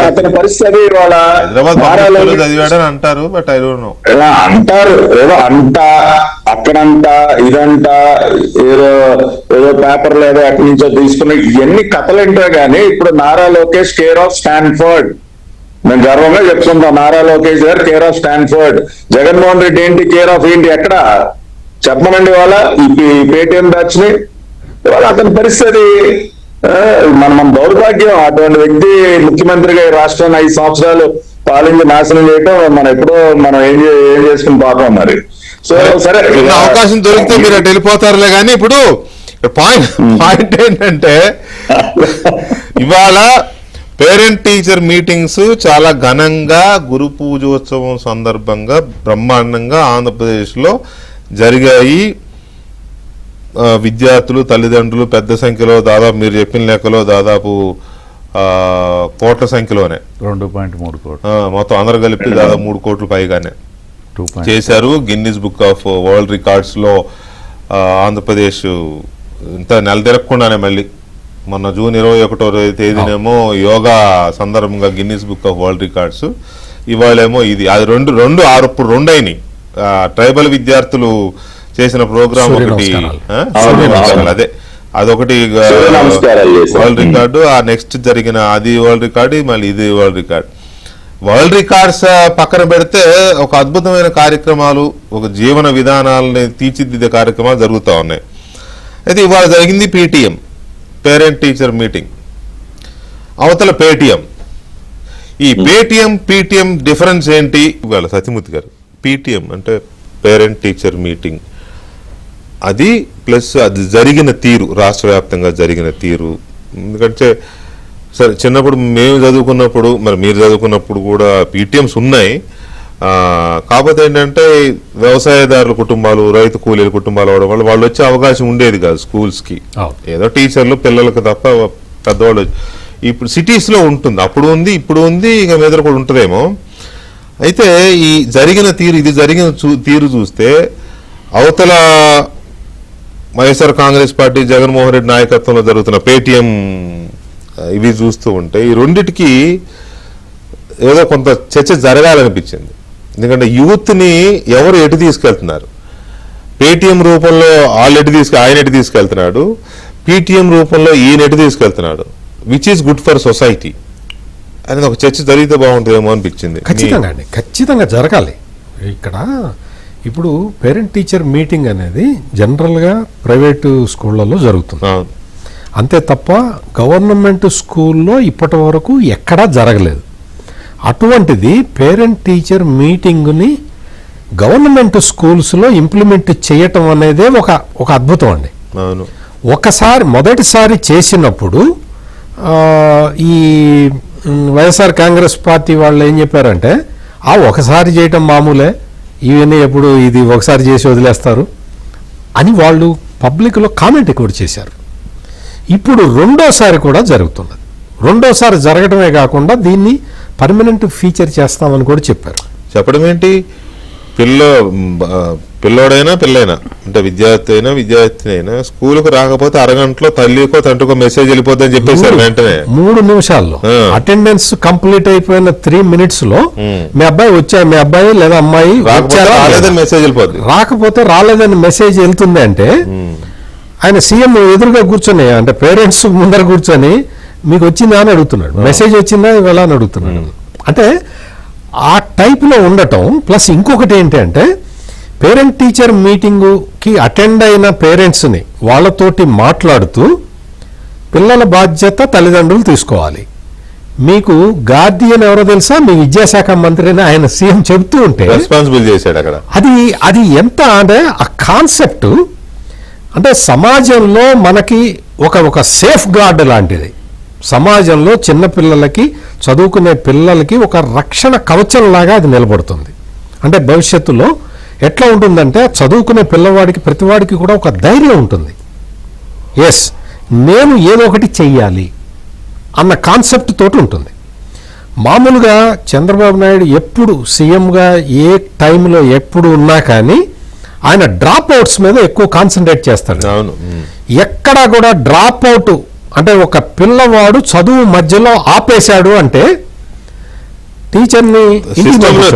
అతని పరిస్థితి ఇవాళ అంటారు, బట్ ఐ డోంట్ నో. అంటారు ఏదో అక్కడంట ఇదంట ఏదో పేపర్లు ఏదో ఎక్కడి నుంచో తీసుకుని ఇవన్నీ కథలేంటో గానీ ఇప్పుడు Nara Lokesh care of Stanford, మేము గర్వంగా చెప్తుంటాం. నారా లోకేష్ గారు care of Stanford, Jaganmohan Reddy ఏంటి కేర్ ఆఫ్ ఏంటి ఎక్కడ చెప్పమనండి. వాళ్ళ ఈ పేటిఎం బ్యాచ్ ని ఇవాళ అతని పరిస్థితి మన దౌర్భాగ్యం. అటువంటి వ్యక్తి ముఖ్యమంత్రిగా ఈ రాష్ట్రాన్ని 5 సంవత్సరాలు పాలించి నాశనం చేయటం మనం ఏం చేసుకుని పాపం మరి. సో సరే, అవకాశం దొరికితే మీరు అటు వెళ్ళిపోతారులే. కానీ ఇప్పుడు పాయింట్ ఏంటంటే ఇవాళ పేరెంట్ టీచర్ మీటింగ్స్ చాలా ఘనంగా గురు పూజోత్సవం సందర్భంగా బ్రహ్మాండంగా ఆంధ్రప్రదేశ్లో జరిగాయి. విద్యార్థులు, తల్లిదండ్రులు పెద్ద సంఖ్యలో, దాదాపు మీరు చెప్పిన లెక్కలో దాదాపు కోట్ల సంఖ్యలోనే 2.3 కోట్లు మొత్తం అందరూ కలిపి దాదాపు 3 కోట్ల పైగానే చేశారు. Guinness book of world records లో ఆంధ్రప్రదేశ్ ఇంత నెల తిరగకుండానే మళ్ళీ మొన్న జూన్ 21వ తేదీనేమో యోగా సందర్భంగా Guinness book of world records, ఇవాళేమో ఇది. అది రెండు అయినాయి. ట్రైబల్ విద్యార్థులు చేసిన ప్రోగ్రామ్ ఒకటి, అదే అదొకటి వరల్డ్ రికార్డు. ఆ నెక్స్ట్ జరిగిన అది వరల్డ్ రికార్డు, మళ్ళీ ఇది వరల్డ్ రికార్డ్. వరల్డ్ రికార్డ్స్ పక్కన పెడితే ఒక అద్భుతమైన కార్యక్రమాలు, ఒక జీవన విధానాలని తీర్చిదిద్దే కార్యక్రమాలు జరుగుతూ ఉన్నాయి. అయితే ఇవాళ జరిగింది PTM, పేరెంట్ టీచర్ మీటింగ్. అవతల పేటిఎం. ఈ PTM డిఫరెన్స్ ఏంటి? ఇవాళ సత్యమూర్తి గారు, PTM అంటే పేరెంట్ టీచర్ మీటింగ్, అది ప్లస్ అది జరిగిన తీరు, రాష్ట్ర వ్యాప్తంగా జరిగిన తీరు. ఎందుకంటే సరే చిన్నప్పుడు మేము చదువుకున్నప్పుడు, మరి మీరు చదువుకున్నప్పుడు కూడా PTMs ఉన్నాయి. కాకపోతే ఏంటంటే వ్యవసాయదారుల కుటుంబాలు, రైతు కూలీల కుటుంబాలు అవడం వల్ల వాళ్ళు వచ్చే అవకాశం ఉండేది కాదు స్కూల్స్కి. ఏదో టీచర్లు పిల్లలకు తప్ప పెద్దవాళ్ళు. ఇప్పుడు సిటీస్లో ఉంటుంది, అప్పుడు ఉంది, ఇప్పుడు ఉంది, ఇక మీద కూడా ఉంటుందేమో. అయితే ఈ జరిగిన తీరు, ఇది జరిగిన తీరు చూస్తే అవతల వైఎస్ఆర్ కాంగ్రెస్ పార్టీ జగన్మోహన్ రెడ్డి నాయకత్వంలో జరుగుతున్న పేటిఎం ఇవి చూస్తూ ఉంటే ఈ రెండిటికి ఏదో కొంత చర్చ జరగాలనిపించింది. ఎందుకంటే యూత్ని ఎవరు ఎటు తీసుకెళ్తున్నారు? పేటిఎం రూపంలో ఆయన ఎటు తీసుకెళ్తున్నాడు, PTM రూపంలో ఈయన ఎటు తీసుకెళ్తున్నాడు, which is good for society అనేది ఒక చర్చ జరిగితే బాగుంటుందేమో అనిపించింది. ఖచ్చితంగా అండి, ఖచ్చితంగా జరగాలి. ఇక్కడ ఇప్పుడు పేరెంట్ టీచర్ మీటింగ్ అనేది జనరల్గా ప్రైవేటు స్కూళ్ళల్లో జరుగుతుంది, అంతే తప్ప గవర్నమెంట్ స్కూల్లో ఇప్పటి వరకు ఎక్కడా జరగలేదు. అటువంటిది పేరెంట్ టీచర్ మీటింగ్ని గవర్నమెంట్ స్కూల్స్లో ఇంప్లిమెంట్ చేయటం అనేదే ఒక అద్భుతం అండి. మొదటిసారి చేసినప్పుడు ఈ వైఎస్ఆర్ కాంగ్రెస్ పార్టీ వాళ్ళు ఏం చెప్పారంటే, ఒకసారి చేయటం మామూలే, ఇవన్నీ ఎప్పుడు ఇది ఒకసారి చేసి వదిలేస్తారు అని వాళ్ళు పబ్లిక్లో కామెంట్ కూడా చేశారు. ఇప్పుడు రెండోసారి కూడా జరుగుతున్నది. రెండోసారి జరగడమే కాకుండా దీన్ని పర్మనెంట్ ఫీచర్ చేస్తామని కూడా చెప్పారు. చెప్పడం ఏంటి, పిల్లోడైనా పిల్లైనా అంటే విద్యార్థి అయినా విద్యార్థి అయినా స్కూల్కు రాకపోతే అరగంటలో తల్లికో తండ్రికో మెసేజ్ వెళ్ళిపోద్దని చెప్పేసారు వెంటనే 3 నిమిషాల్లో అటెండెన్స్ కంప్లీట్ అయిపోయిన 3 minutes లో మీ అబ్బాయి లేదా అమ్మాయి రాలేదని మెసేజ్ వెళ్ళిపోద్ది. రాకపోతే రాలేదని మెసేజ్ వెళ్తుంది అంటే ఆయన సీఎం ఎదురుగా కూర్చొని అంటే పేరెంట్స్ ముందర కూర్చొని మీకు వచ్చిందా అని అడుగుతున్నాడు, మెసేజ్ వచ్చిందా ఇవాళ అని అడుగుతున్నాడు. అంటే ఆ టైప్లో ఉండటం ప్లస్ ఇంకొకటి ఏంటి అంటే పేరెంట్ టీచర్ మీటింగుకి అటెండ్ అయిన పేరెంట్స్ని వాళ్ళతోటి మాట్లాడుతూ పిల్లల బాధ్యత తల్లిదండ్రులు తీసుకోవాలి, మీకు గార్డియన్ ఎవరో తెలుసా, మీ విద్యాశాఖ మంత్రిని ఆయన సీఎం చెబుతూ ఉంటే రెస్పాన్సిబుల్ చేశాడు అక్కడ. అది ఎంత అంటే ఆ కాన్సెప్ట్ అంటే సమాజంలో మనకి ఒక సేఫ్ గార్డ్ లాంటిది. సమాజంలో చిన్నపిల్లలకి చదువుకునే పిల్లలకి ఒక రక్షణ కవచం లాగా అది నిలబడుతుంది. అంటే భవిష్యత్తులో ఎట్లా ఉంటుందంటే చదువుకునే పిల్లవాడికి ప్రతివాడికి కూడా ఒక ధైర్యం ఉంటుంది, ఎస్ నేను ఏదో ఒకటి చెయ్యాలి అన్న కాన్సెప్ట్ తోటి ఉంటుంది. మామూలుగా చంద్రబాబు నాయుడు ఎప్పుడు సీఎంగా ఏ టైంలో ఎప్పుడు ఉన్నా కానీ ఆయన డ్రాప్ అవుట్స్ మీద ఎక్కువ కాన్సన్ట్రేట్ చేస్తాడు. ఎక్కడా కూడా డ్రాప్ అవుట్ అంటే ఒక పిల్లవాడు చదువు మధ్యలో ఆపేశాడు అంటే టీచర్ని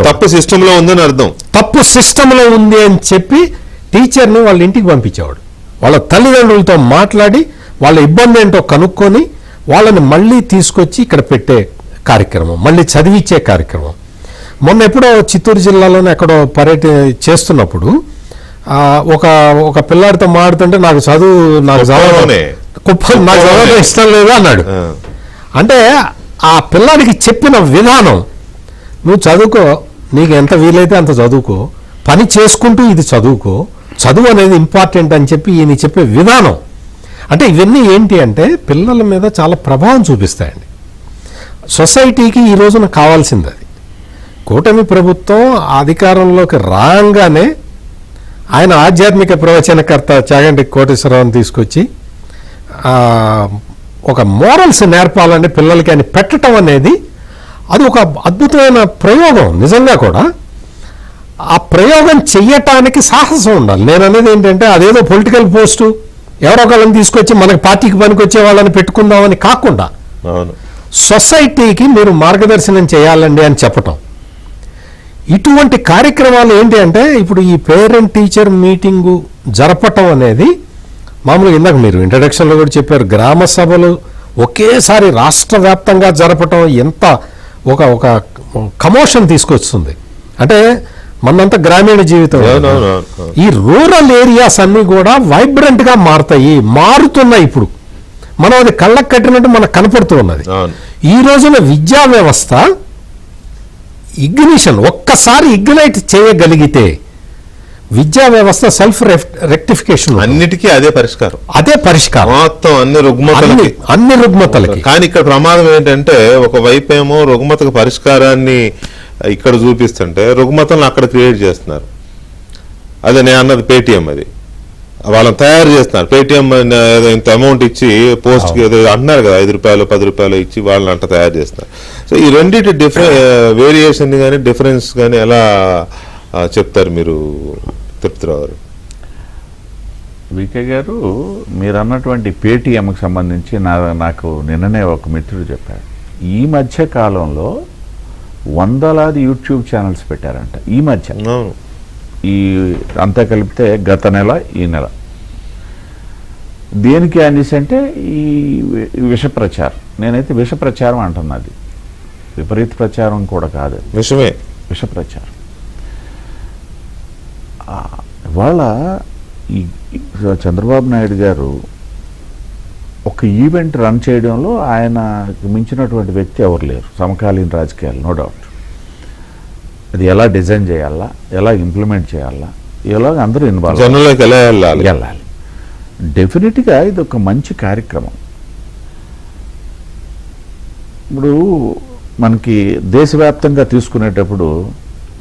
తప్పు సిస్టంలో ఉందని అర్థం, తప్పు సిస్టంలో ఉంది అని చెప్పి టీచర్ని వాళ్ళ ఇంటికి పంపించేవాడు. వాళ్ళ తల్లిదండ్రులతో మాట్లాడి వాళ్ళ ఇబ్బంది ఏంటో కనుక్కొని వాళ్ళని మళ్ళీ తీసుకొచ్చి ఇక్కడ పెట్టే కార్యక్రమం, మళ్ళీ చదివించే కార్యక్రమం. మొన్న ఎప్పుడో చిత్తూరు జిల్లాలోనే ఎక్కడో చేస్తున్నప్పుడు ఒక పిల్లాడితో మాడుతుంటే నాకు చదవడం ఇష్టం లేదు అన్నాడు. అంటే ఆ పిల్లాడికి చెప్పిన విధానం, నువ్వు చదువుకో, నీకు ఎంత వీలైతే అంత చదువుకో, పని చేసుకుంటూ ఇది చదువుకో, చదువు అనేది ఇంపార్టెంట్ అని చెప్పి ఈయన చెప్పే విధానం. అంటే ఇవన్నీ ఏంటి అంటే పిల్లల మీద చాలా ప్రభావం చూపిస్తాయండి. సొసైటీకి ఈ రోజున కావాల్సింది అది. కూటమి ప్రభుత్వం అధికారంలోకి రాగానే ఆయన ఆధ్యాత్మిక ప్రవచనకర్త చాగంటి కోటేశ్వరరావుని తీసుకొచ్చి ఒక మోరల్స్ నేర్పాలని పిల్లలకి అని పెట్టడం అనేది అది ఒక అద్భుతమైన ప్రయోగం. నిజంగా కూడా ఆ ప్రయోగం చెయ్యటానికి సాహసం ఉండాలి. నేను అనేది ఏంటంటే అదేదో పొలిటికల్ పోస్టు ఎవరో ఒకళ్ళని తీసుకొచ్చి మనకి పార్టీకి పనికొచ్చే వాళ్ళని పెట్టుకుందామని కాకుండా సొసైటీకి మీరు మార్గదర్శనం చేయాలండి అని చెప్పటం. ఇటువంటి కార్యక్రమాలు ఏంటి అంటే ఇప్పుడు ఈ పేరెంట్ టీచర్ మీటింగు జరపటం అనేది మామూలుగా ఇందాక మీరు ఇంట్రడక్షన్లో కూడా చెప్పారు, గ్రామ సభలు ఒకేసారి రాష్ట్ర వ్యాప్తంగా జరపటం ఎంత ఒక కమోషన్ తీసుకొస్తుంది. అంటే మనంతా గ్రామీణ జీవితం, ఈ రూరల్ ఏరియాస్ అన్నీ కూడా వైబ్రెంట్గా మారుతున్నాయి. ఇప్పుడు మనం అది కళ్ళకు కట్టినట్టు మనకు కనపడుతూ ఉన్నది. ఈ రోజున విద్యా వ్యవస్థ ఒక్కసారి ఇగ్నైట్ చేయగలిగితే విద్యా వ్యవస్థ సెల్ఫ్ రెక్టిఫికేషన్ అన్నిటికీ అదే పరిష్కారం మొత్తం అన్ని రుగ్మతలకి. కానీ ఇక్కడ ప్రమాదం ఏంటంటే ఒకవైపు ఏమో రుగ్మతకు పరిష్కారాన్ని ఇక్కడ చూపిస్తుంటే రుగ్మతలను అక్కడ క్రియేట్ చేస్తున్నారు. అదే నేను అన్నది పేటిఎం, అది వాళ్ళని తయారు చేస్తున్నారు. పేటిఎం ఏదో ఇంత అమౌంట్ ఇచ్చి పోస్ట్కి ఏదో అంటున్నారు కదా, 5 రూపాయలు 10 రూపాయలు ఇచ్చి వాళ్ళని అంట తయారు చేస్తున్నారు. సో ఈ రెండింటి వేరియేషన్ కానీ డిఫరెన్స్ కానీ ఎలా చెప్తారు మీరు తిరుపతిరావు గారు? వికే గారు, మీరు అన్నటువంటి పేటిఎంకి సంబంధించి నాకు నిన్ననే ఒక మిత్రుడు చెప్పారు, ఈ మధ్య కాలంలో వందలాది యూట్యూబ్ ఛానల్స్ పెట్టారంట. ఈ మధ్య ఈ అంతా కలిపితే గత నెల ఈ నెల దేనికి అనేసి అంటే ఈ విష ప్రచారం. నేనైతే విష ప్రచారం అంటున్నది, విపరీత ప్రచారం కూడా కాదు, విష ప్రచారం. ఇవాళ ఈ చంద్రబాబు నాయుడు గారు ఒక ఈవెంట్ రన్ చేయడంలో ఆయన మించినటువంటి వ్యక్తి ఎవరు లేరు సమకాలీన రాజకీయాలు, నో డౌట్. అది ఎలా డిజైన్ చేయాలా, ఎలా ఇంప్లిమెంట్ చేయాలా, ఎలా అందరూ ఇన్వాల్వ్ వెళ్ళాలి. డెఫినెట్గా ఇది ఒక మంచి కార్యక్రమం. ఇప్పుడు మనకి దేశవ్యాప్తంగా తీసుకునేటప్పుడు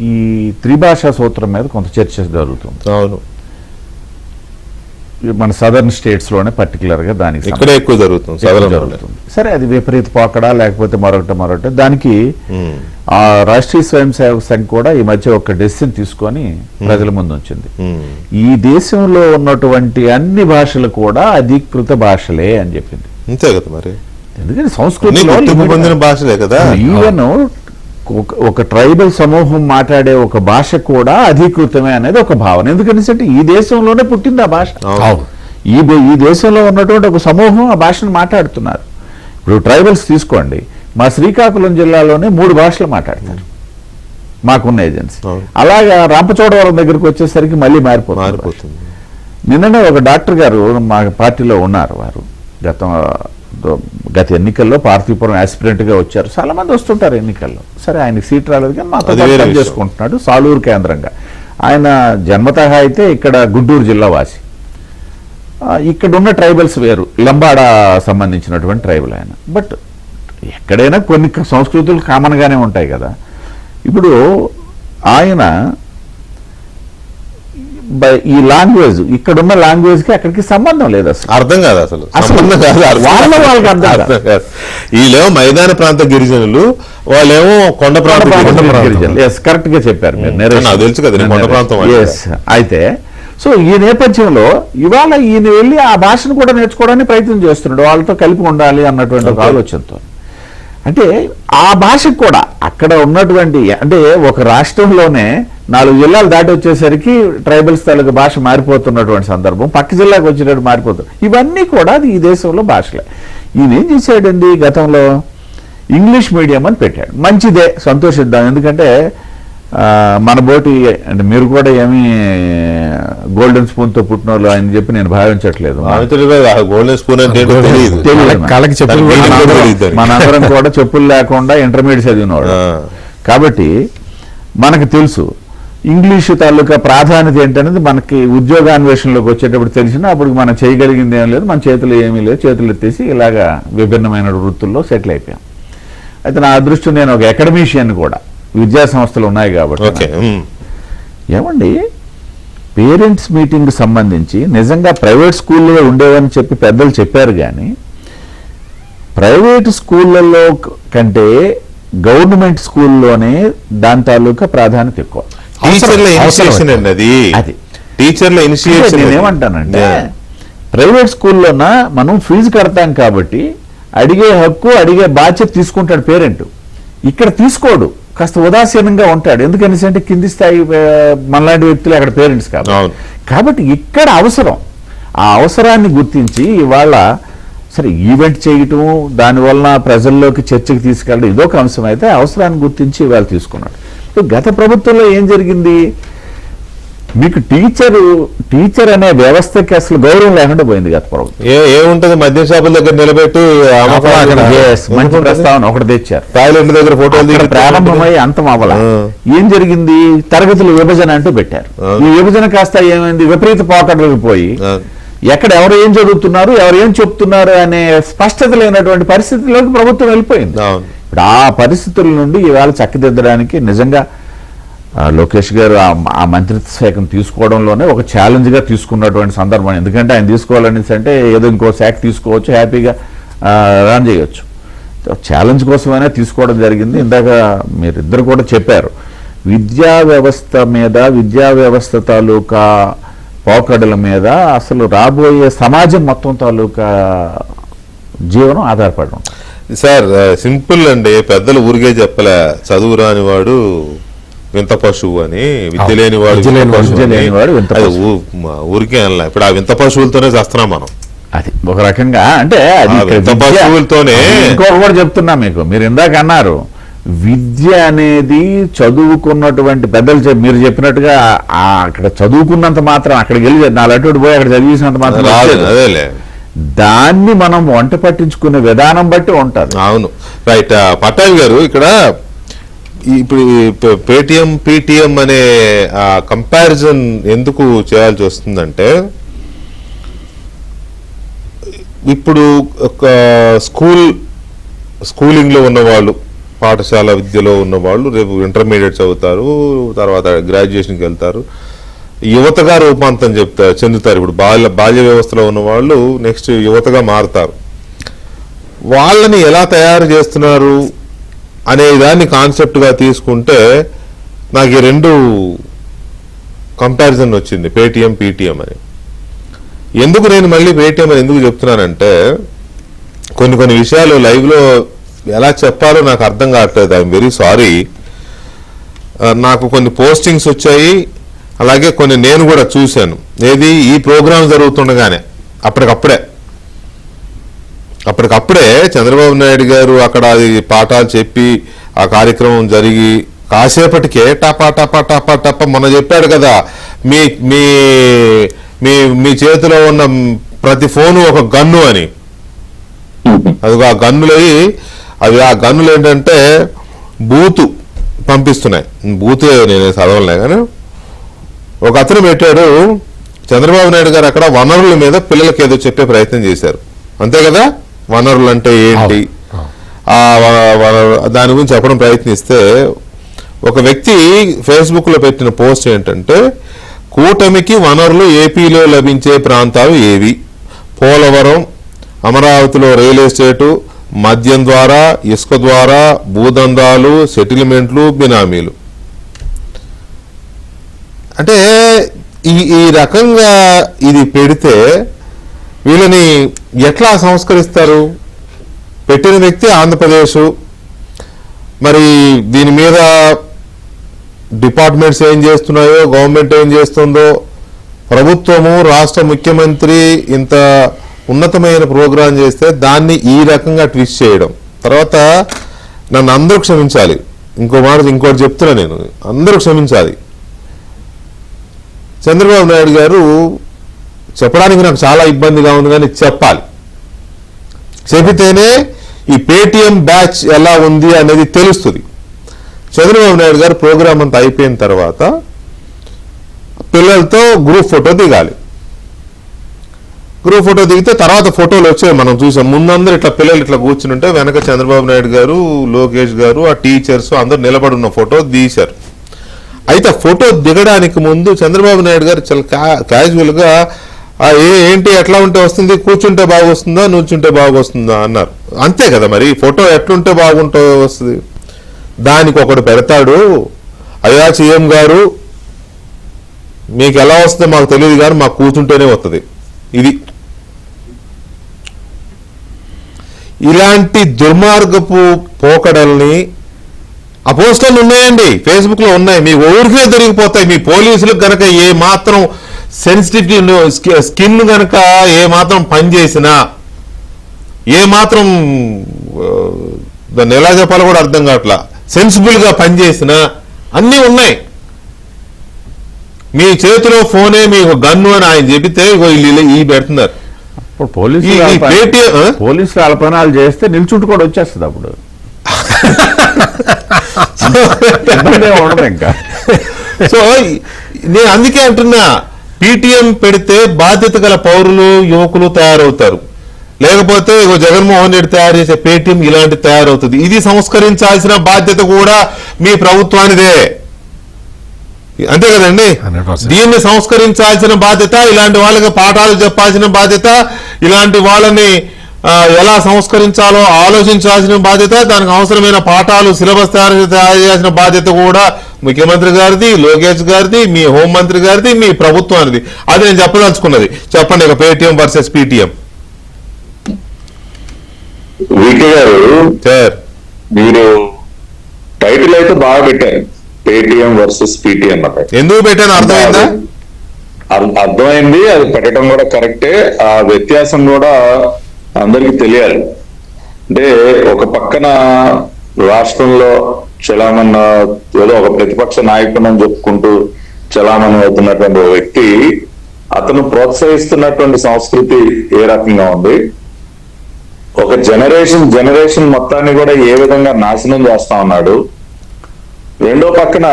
ఈ త్రిభాషా సూత్రం మీద కొంత చర్చ జరుగుతుంది. అవును. మన సదర్న్ స్టేట్స్లోనే పర్టికులర్గా దానికి ఇక్కడే ఎక్కువ జరుగుతుంది జరుగుతుంది. సరే అది విపరీత పోకడా లేకపోతే మరొకటి దానికి ఆ రాష్ట్రీయ స్వయం సేవక సంఘ్ కూడా ఈ మధ్య ఒక డెసిషన్ తీసుకొని ప్రజల ముందు ఉంచింది. ఈ దేశంలో ఉన్నటువంటి అన్ని భాషలు కూడా అధీకృత భాషలే అని చెప్పింది. అంతే కదా మరి, ఎందుకంటే సంస్కృతిలో పొందిన భాషలే కదా. ఈవెన్ ఒక ట్రైబల్ సమూహం మాట్లాడే ఒక భాష కూడా అధీకృతమే అనేది ఒక భావన. ఎందుకంటే ఈ దేశంలోనే పుట్టింది ఆ భాష. ఈ దేశంలో ఉన్నటువంటి ఒక సమూహం ఆ భాషను మాట్లాడుతున్నారు. ఇప్పుడు ట్రైబల్స్ తీసుకోండి, మా శ్రీకాకుళం జిల్లాలోనే 3 భాషలు మాట్లాడతారు మాకున్న ఏజెన్సీ. అలాగా రాంపచోడవరం దగ్గరికి వచ్చేసరికి మళ్ళీ మారిపోతుంది. నిన్ననే ఒక డాక్టర్ గారు మా పార్టీలో ఉన్నారు, వారు గత ఎన్నికల్లో పార్థిపురం యాస్పిరెంట్ గా వచ్చారు. చాలా మంది వస్తుంటారు ఎన్నికల్లో. సరే ఆయనకి సీట్ రాలేదు కానీ మాతో పని చేసుకుంటున్నాడు సాలూరు కేంద్రంగా. ఆయన జన్మతః అయితే ఇక్కడ గుంటూరు జిల్లా వాసి. ఇక్కడ ఉన్న ట్రైబల్స్ వేరు, లంబాడా సంబంధించినటువంటి ట్రైబల్ ఆయన. బట్ ఎక్కడైనా కొన్ని సంస్కృతులు కామన్ గానే ఉంటాయి కదా. ఇప్పుడు ఆయన ఈ లాంగ్వేజ్, ఇక్కడున్న లాంగ్వేజ్ కి అక్కడికి సంబంధం లేదు, అసలు అర్థం కాదు. అసలు వాళ్ళకి అర్థం కాదు. వీళ్ళేమో మైదాన ప్రాంత గిరిజనులు, వాళ్ళేమో కొండ ప్రాంత గిరిజనులు. కరెక్ట్ గా చెప్పారు మీరు, తెలుసు కదా కొండ ప్రాంతం. అయితే సో ఈ నేపథ్యంలో ఇవాళ ఈయన వెళ్ళి ఆ భాషను కూడా నేర్చుకోవడానికి ప్రయత్నం చేస్తున్నాడు, వాళ్ళతో కలిపి ఉండాలి అన్నటువంటి ఒక ఆలోచనతో. అంటే ఆ భాషకు కూడా అక్కడ ఉన్నటువంటి, అంటే ఒక రాష్ట్రంలోనే 4 జిల్లాలు దాటి వచ్చేసరికి ట్రైబల్స్ తాలూకు భాష మారిపోతున్నటువంటి సందర్భం, పక్క జిల్లాకు వచ్చేటట్టు మారిపోతుంది. ఇవన్నీ కూడా ఈ దేశంలో భాషలే. ఈయన ఏం చేశాడండి, గతంలో ఇంగ్లీష్ మీడియం అని పెట్టాడు. మంచిదే, సంతోషిద్దాం. ఎందుకంటే మన బోటి అంటే మీరు కూడా ఏమీ గోల్డెన్ స్పూన్ తో పుట్టిన వాళ్ళు అని చెప్పి నేను భావించట్లేదు. గోల్డెన్ స్పూన్ మనందరం కూడా చెప్పులు లేకుండా ఇంటర్మీడియట్ చదివినవాడు కాబట్టి మనకు తెలుసు ఇంగ్లీషు తాలూకా ప్రాధాన్యత ఏంటనేది. మనకి ఉద్యోగాన్వేషణలోకి వచ్చేటప్పుడు తెలిసినా అప్పుడు మనం చేయగలిగింది ఏం లేదు, మన చేతులు ఏమీ లేదు, చేతులు ఎత్తేసి ఇలాగా విభిన్నమైన వృత్తుల్లో సెటిల్ అయిపోయాం. అయితే నా అదృష్టం, నేను ఒక అకాడమీషియన్ కూడా, విద్యా సంస్థలు ఉన్నాయి కాబట్టి. ఏమండి, పేరెంట్స్ మీటింగ్ సంబంధించి నిజంగా ప్రైవేట్ స్కూల్లో ఉండేవని చెప్పి పెద్దలు చెప్పారు, కానీ ప్రైవేట్ స్కూళ్ళలో కంటే గవర్నమెంట్ స్కూల్లోనే దాని తాలూకా ప్రాధాన్యత ఎక్కువ. టీచర్ల ఇనిషియేషన్. నేనేమంటానంటే ప్రైవేట్ స్కూల్లోన మనం ఫీజు కడతాం కాబట్టి అడిగే హక్కు, అడిగే బాధ్యత తీసుకుంటాడు పేరెంట్. ఇక్కడ తీసుకోడు, కాస్త ఉదాసీనంగా ఉంటాడు. ఎందుకనేసి కింది స్థాయి మనలాంటి వ్యక్తులు అక్కడ పేరెంట్స్ కాబట్టి ఇక్కడ అవసరం, ఆ అవసరాన్ని గుర్తించి ఇవాళ సరే ఈవెంట్ చేయటం, దానివల్ల ప్రజల్లోకి చర్చకి తీసుకెళ్ళడం ఇదొక అంశం అయితే, అవసరాన్ని గుర్తించి ఇవాళ తీసుకున్నాడు. గత ప్రభుత్వంలో ఏం జరిగింది, మీకు టీచర్ అనే వ్యవస్థకి అసలు గౌరవం లేకుండా పోయింది గత ప్రభుత్వం. ఏముంటది, మద్యం షాపుల దగ్గర నిలబెట్టి మంచి ప్రస్తావన ఒకటి తెచ్చారు, టాయిలెట్ దగ్గర ఫోటోలు ప్రారంభమై అంతం అవ్వాల. ఏం జరిగింది, తరగతుల విభజన అంటూ పెట్టారు. ఈ విభజన కాస్త ఏమైంది, విపరీత పోకడలకు పోయి ఎక్కడ ఎవరు ఏం చదువుతున్నారు, ఎవరు ఏం చెప్తున్నారు అనే స్పష్టత లేనటువంటి పరిస్థితిలోకి ప్రభుత్వం వెళ్ళిపోయింది. ఇప్పుడు ఆ పరిస్థితుల నుండి ఇవాళ చక్కదిద్దడానికి నిజంగా లోకేష్ గారు ఆ మంత్రిత్వ శాఖను తీసుకోవడంలోనే ఒక ఛాలెంజ్ గా తీసుకున్నటువంటి సందర్భం. ఎందుకంటే ఆయన తీసుకోవాలనేసి అంటే ఏదో ఇంకో శాఖ తీసుకోవచ్చు, హ్యాపీగా రన్ చేయొచ్చు. ఛాలెంజ్ కోసమైనా తీసుకోవడం జరిగింది. ఇందాక మీరిద్దరు కూడా చెప్పారు, విద్యా వ్యవస్థ మీద, విద్యా వ్యవస్థ తాలూకా పోకడల మీద అసలు రాబోయే సమాజం మొత్తం తాలూకా జీవనం ఆధారపడి ఉంటుంది. సార్ సింపుల్ అండి, పెద్దలు ఊరికే చెప్పలే, చదువు రాని వాడు వింత పశువు అని, విద్య లేని వాడు ఊరికే అనలే. ఇప్పుడు ఆ వింత పశువులతోనే చేస్తున్నాం మనం. అది ఒక రకంగా అంటే అది పశువులతోనే. ఇంకొక కూడా చెప్తున్నా మీకు, మీరు ఇందాక అన్నారు విద్య అనేది చదువుకున్నటువంటి పెద్దలు మీరు చెప్పినట్టుగా అక్కడ చదువుకున్నంత మాత్రం, అక్కడికి వెళ్ళి నాలుగు పోయి అక్కడ చదివేసినంత మాత్రం అదేలే, దాన్ని మనం వంట పట్టించుకునే విధానం బట్టి ఉంటుంది. అవును, రైట్. పట్టాభి గారు, ఇక్కడ ఇప్పుడు పేటిఎం అనే కంపారిజన్ ఎందుకు చేయాల్సి వస్తుందంటే, ఇప్పుడు ఒక స్కూలింగ్లో ఉన్నవాళ్ళు, పాఠశాల విద్యలో ఉన్నవాళ్ళు రేపు ఇంటర్మీడియట్ చదువుతారు, తర్వాత గ్రాడ్యుయేషన్కి వెళ్తారు. యువతగా రూపాంతరం చెందుతారు. ఇప్పుడు బాల్య వ్యవస్థలో ఉన్న వాళ్ళు నెక్స్ట్ యువతగా మారుతారు. వాళ్ళని ఎలా తయారు చేస్తున్నారు అనే దాన్ని కాన్సెప్ట్గా తీసుకుంటే నాకు ఈ రెండు కంపారిజన్ వచ్చింది, పేటిఎం పీటీఎం అని. ఎందుకు నేను మళ్ళీ పేటిఎం అని ఎందుకు చెప్తున్నానంటే కొన్ని విషయాలు లైవ్లో ఎలా చెప్పాలో నాకు అర్థం కావట్లేదు. I'm very sorry. నాకు కొన్ని పోస్టింగ్స్ వచ్చాయి, అలాగే కొన్ని నేను కూడా చూశాను. ఏది ఈ ప్రోగ్రాం జరుగుతుండగానే అప్పటికప్పుడే చంద్రబాబు నాయుడు గారు అక్కడ అది పాఠాలు చెప్పి ఆ కార్యక్రమం జరిగి కాసేపటికే టపా టపా టపా టపా మొన్న చెప్పాడు కదా, మీ మీ మీ మీ చేతిలో ఉన్న ప్రతి ఫోను ఒక గన్ను అని. అది ఆ గన్నులు ఏంటంటే బూతు పంపిస్తున్నాయి. బూతే నేను చదవలే కానీ ఒక అతను పెట్టాడు, చంద్రబాబు నాయుడు గారు అక్కడ వనరుల మీద పిల్లలకి ఏదో చెప్పే ప్రయత్నం చేశారు. అంతే కదా, వనరులు అంటే ఏంటి దాని గురించి చెప్పడం ప్రయత్నిస్తే ఒక వ్యక్తి ఫేస్బుక్లో పెట్టిన పోస్ట్ ఏంటంటే, కూటమికి వనరులు ఏపీలో లభించే ప్రాంతాలు ఏవి? పోలవరం, అమరావతిలో రియల్ ఎస్టేటు, మద్యం ద్వారా, ఇసుక ద్వారా, భూదందాలు, సెటిల్మెంట్లు, బినామీలు. అంటే ఈ రకంగా ఇది పెడితే వీళ్ళని ఎట్లా సంస్కరిస్తారు? పెట్టిన వ్యక్తి ఆంధ్రప్రదేశ్. మరి దీని మీద డిపార్ట్మెంట్స్ ఏం చేస్తున్నాయో, గవర్నమెంట్ ఏం చేస్తుందో, ప్రభుత్వము, రాష్ట్ర ముఖ్యమంత్రి ఇంత ఉన్నతమైన ప్రోగ్రాం చేస్తే దాన్ని ఈ రకంగా ట్విస్ట్ చేయడం. తర్వాత నన్ను అందరూ క్షమించాలి, ఇంకోటి చెప్తున్నా నేను, అందరూ క్షమించాలి. చంద్రబాబు నాయుడు గారు చెప్పడానికి నాకు చాలా ఇబ్బందిగా ఉంది, కానీ చెప్పాలి. చెబితేనే ఈ పేటిఎం బ్యాచ్ ఎలా ఉంది అనేది తెలుస్తుంది. చంద్రబాబు నాయుడు గారు ప్రోగ్రాం అంతా అయిపోయిన తర్వాత పిల్లలతో గ్రూప్ ఫోటో దిగాలి. గ్రూప్ ఫోటో దిగితే తర్వాత ఫోటోలు వచ్చాయి, మనం చూసాం. ముందందరూ ఇట్లా పిల్లలు ఇట్లా కూర్చుని ఉంటే వెనక చంద్రబాబు నాయుడు గారు, లోకేష్ గారు, ఆ టీచర్స్ అందరూ నిలబడి ఉన్న ఫోటో తీశారు. అయితే ఫోటో దిగడానికి ముందు చంద్రబాబు నాయుడు గారు చాలా క్యాజువల్గా ఏంటి ఎట్లా ఉంటే వస్తుంది, కూర్చుంటే బాగొస్తుందా, నుంచుంటే బాగొస్తుందా అన్నారు. అంతే కదా, మరి ఫోటో ఎట్లుంటే బాగుంటో వస్తుంది. దానికి ఒకడు పెడతాడు, అయ్యా సీఎం గారు మీకు ఎలా వస్తుందో మాకు తెలియదు కానీ మాకు కూర్చుంటేనే వస్తుంది. ఇలాంటి దుర్మార్గపు పోకడల్ని ఆ పోస్టర్లు ఉన్నాయండి, ఫేస్బుక్ లో ఉన్నాయి, మీ ఊరికే దొరికిపోతాయి. మీ పోలీసులకు గనక ఏ మాత్రం సెన్సిటివిటీ స్కిన్ గనక ఏ మాత్రం పనిచేసినా, ఏ మాత్రం దాన్ని ఎలా చెప్పాలో కూడా అర్థం కావట్లా, సెన్సిబుల్ గా పనిచేసినా అన్నీ ఉన్నాయి. మీ చేతిలో ఫోనే మీకు గన్ను అని ఆయన చెబితే ఈ పెడుతున్నారు. పోలీసులు అల్పనాలు చేస్తే నిల్చుంటూ కూడా వచ్చేస్తుంది. అప్పుడు ఇంకా సో నేను అందుకే అంటున్నా, పీటీఎం పెడితే బాధ్యత గల పౌరులు, యువకులు తయారవుతారు. లేకపోతే జగన్మోహన్ రెడ్డి తయారు చేసే పేటీఎం ఇలాంటి తయారవుతుంది. ఇది సంస్కరించాల్సిన బాధ్యత కూడా మీ ప్రభుత్వానిదే, అంతే కదండి. దీన్ని సంస్కరించాల్సిన బాధ్యత, ఇలాంటి వాళ్ళకి పాఠాలు చెప్పాల్సిన బాధ్యత, ఇలాంటి వాళ్ళని ఎలా సంస్కరించాలో ఆలోచించాల్సిన బాధ్యత, దానికి అవసరమైన పాఠాలు, సిలబస్ తయారు చేయాల్సిన బాధ్యత కూడా ముఖ్యమంత్రి గారిది, లోకేష్ గారిది, మీ హోంమంత్రి గారిది, మీ ప్రభుత్వానిది. అది నేను చెప్పదలుచుకున్నది. చెప్పండి ఇక పేటీఎం వర్సెస్ పీటీఎం. వికే గారు, సార్ మీరు టైటిల్ అయితే బాగా పెట్టారు, పేటిఎం వర్సెస్ పీటీఎం. ఎందుకు పెట్టాను అర్థమైందా? అర్థమైంది, అది పెట్టడం కూడా కరెక్టే. ఆ వ్యత్యాసం కూడా అందరికి తెలియాలి. అంటే ఒక పక్కన రాష్ట్రంలో చలామణి ఏదో ఒక ప్రతిపక్ష నాయకుడు అని చెప్పుకుంటూ చలామణి అవుతున్నటువంటి ఒక వ్యక్తి, అతను ప్రోత్సహిస్తున్నటువంటి సంస్కృతి ఏ రకంగా ఉంది, ఒక జనరేషన్ మొత్తాన్ని కూడా ఏ విధంగా నాశనం చేస్తా ఉన్నాడు. రెండో పక్కన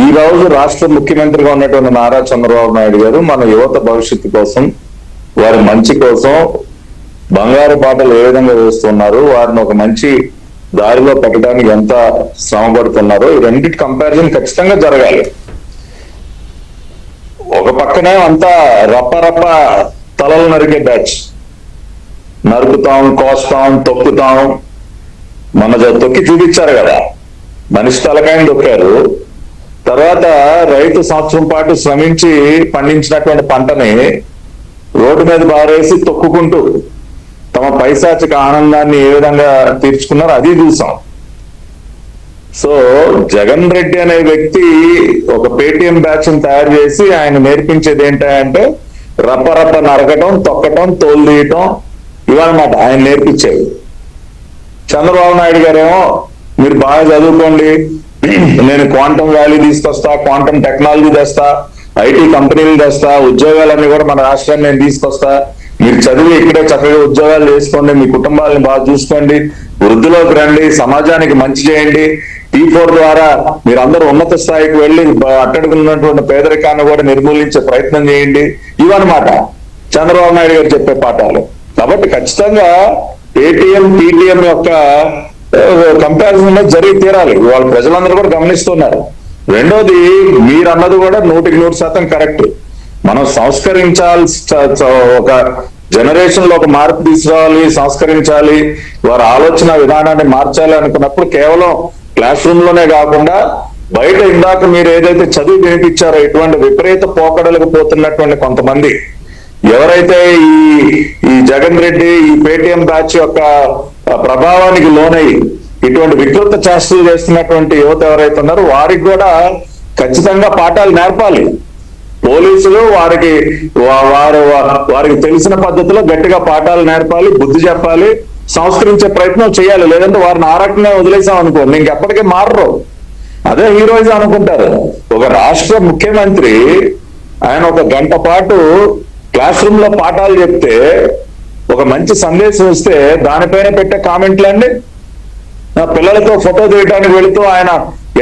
ఈ రోజు రాష్ట్ర ముఖ్యమంత్రిగా ఉన్నటువంటి నారా చంద్రబాబు నాయుడు గారు మన యువత భవిష్యత్తు కోసం, వారి మంచి కోసం బంగారు బాటలు ఏ విధంగా వేస్తున్నారు, వారిని ఒక మంచి దారిలో పెట్టడానికి ఎంత శ్రమ పడుతున్నారో, ఈ రెండింటి కంపారిజన్ ఖచ్చితంగా జరగాలి. ఒక పక్కనే అంతా రప్ప తలలు నరికే బ్యాచ్, నరుకుతాం, కోస్తాం, తొక్కుతాం. తొక్కి చూపించారు కదా, మనిషి తలకాయని తొక్కారు. తర్వాత రైతు సంవత్సరం పాటు శ్రమించి పండించినటువంటి పంటని రోడ్డు మీద బారేసి తొక్కుకుంటూ తమ పైశాచిక ఆనందాన్ని ఏ విధంగా తీర్చుకున్నారో అది చూసాం. సో జగన్ రెడ్డి అనే వ్యక్తి ఒక పేటిఎం బ్యాచ్ ని తయారు చేసి ఆయన నేర్పించేది ఏంటంటే రప్ప నరకటం, తొక్కటం, తోలు తీయటం ఇవన్నమాట ఆయన నేర్పించేది. చంద్రబాబు నాయుడు గారేమో మీరు బాగా చదువుకోండి, నేను క్వాంటమ్ వ్యాలీ తీసుకొస్తా, క్వాంటమ్ టెక్నాలజీ తెస్తా, ఐటీ కంపెనీలు తెస్తా, ఉద్యోగాలన్నీ కూడా మన రాష్ట్రాన్ని నేను తీసుకొస్తా, మీరు చదివి ఇక్కడే చక్కగా ఉద్యోగాలు చేసుకోండి, మీ కుటుంబాలను బాగా చూసుకోండి, వృద్ధిలోకి రండి, సమాజానికి మంచి చేయండి, T4 ద్వారా మీరు అందరూ ఉన్నత స్థాయికి వెళ్ళి అట్టడుగున్నటువంటి పేదరికాన్ని కూడా నిర్మూలించే ప్రయత్నం చేయండి. ఇవన్నమాట చంద్రబాబు నాయుడు గారు చెప్పే పాఠాలు. కాబట్టి ఖచ్చితంగా పేటిఎం టీటీఎం యొక్క కంపారిజన్ జరిగి తీరాలి. వాళ్ళ ప్రజలందరూ కూడా గమనిస్తున్నారు. రెండోది మీరు అన్నది కూడా 100% కరెక్ట్. మనం ఒక జనరేషన్ లో ఒక మార్పు తీసుకురావాలి, సంస్కరించాలి, వారి ఆలోచన విధానాన్ని మార్చాలి అనుకున్నప్పుడు కేవలం క్లాస్ రూమ్ లోనే కాకుండా బయట ఇందాక మీరు ఏదైతే చదువు వినిపించారో ఇటువంటి విపరీత పోకడలకు పోతున్నటువంటి కొంతమంది ఎవరైతే ఈ జగన్ రెడ్డి ఈ పేటిఎం బ్యాచ్ యొక్క ప్రభావానికి లోనై ఇటువంటి వికృత చేష్టలు చేస్తున్నటువంటి యువత ఎవరైతే ఉన్నారో వారికి కూడా ఖచ్చితంగా పాఠాలు నేర్పాలి. పోలీసులు వారికి తెలిసిన పద్ధతిలో గట్టిగా పాఠాలు నేర్పాలి, బుద్ధి చెప్పాలి, సంస్కరించే ప్రయత్నం చేయాలి. లేదంటే వారిని ఆ రకంగా వదిలేసాం అనుకోండి ఇంకెప్పటికీ మారరు. అదే హీరోయిజం అనుకుంటారు. ఒక రాష్ట్ర ముఖ్యమంత్రి ఆయన ఒక గంట పాటు క్లాస్ రూమ్ లో పాఠాలు చెప్తే ఒక మంచి సందేశం ఇస్తే దానిపైన పెట్టే కామెంట్లన్నీ పిల్లలతో ఫోటో తీయడానికి వెళుతూ ఆయన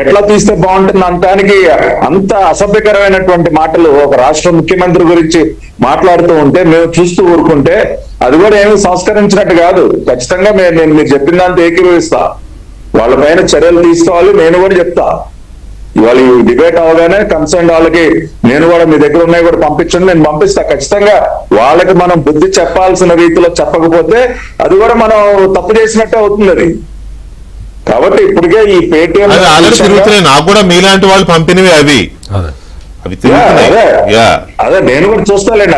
ఎట్లా తీస్తే బాగుంటుంది అనటానికి అంత అసభ్యకరమైనటువంటి మాటలు ఒక రాష్ట్ర ముఖ్యమంత్రి గురించి మాట్లాడుతూ ఉంటే మేము చూస్తూ ఊరుకుంటే అది కూడా ఏమీ సంస్కరించినట్టు కాదు. ఖచ్చితంగా నేను మీరు చెప్పిన దాంతో ఏకీభవిస్తా. వాళ్ళపైన చర్యలు తీసుకోవాలి. నేను కూడా చెప్తా, ఇవాళ ఈ డిబేట్ అవగానే కన్సర్న్ వాళ్ళకి నేను కూడా మీ దగ్గర ఉన్నాయి కూడా పంపించండి, నేను పంపిస్తా. ఖచ్చితంగా వాళ్ళకి మనం బుద్ధి చెప్పాల్సిన రీతిలో చెప్పకపోతే అది కూడా మనం తప్పు చేసినట్టే అవుతుంది. అది కాబట్టి ఇప్పటికే ఈ పేటిఎం నాకు కూడా మీలాంటి వాళ్ళు పంపినవి అవి అదే నేను కూడా చూస్తాలేండి.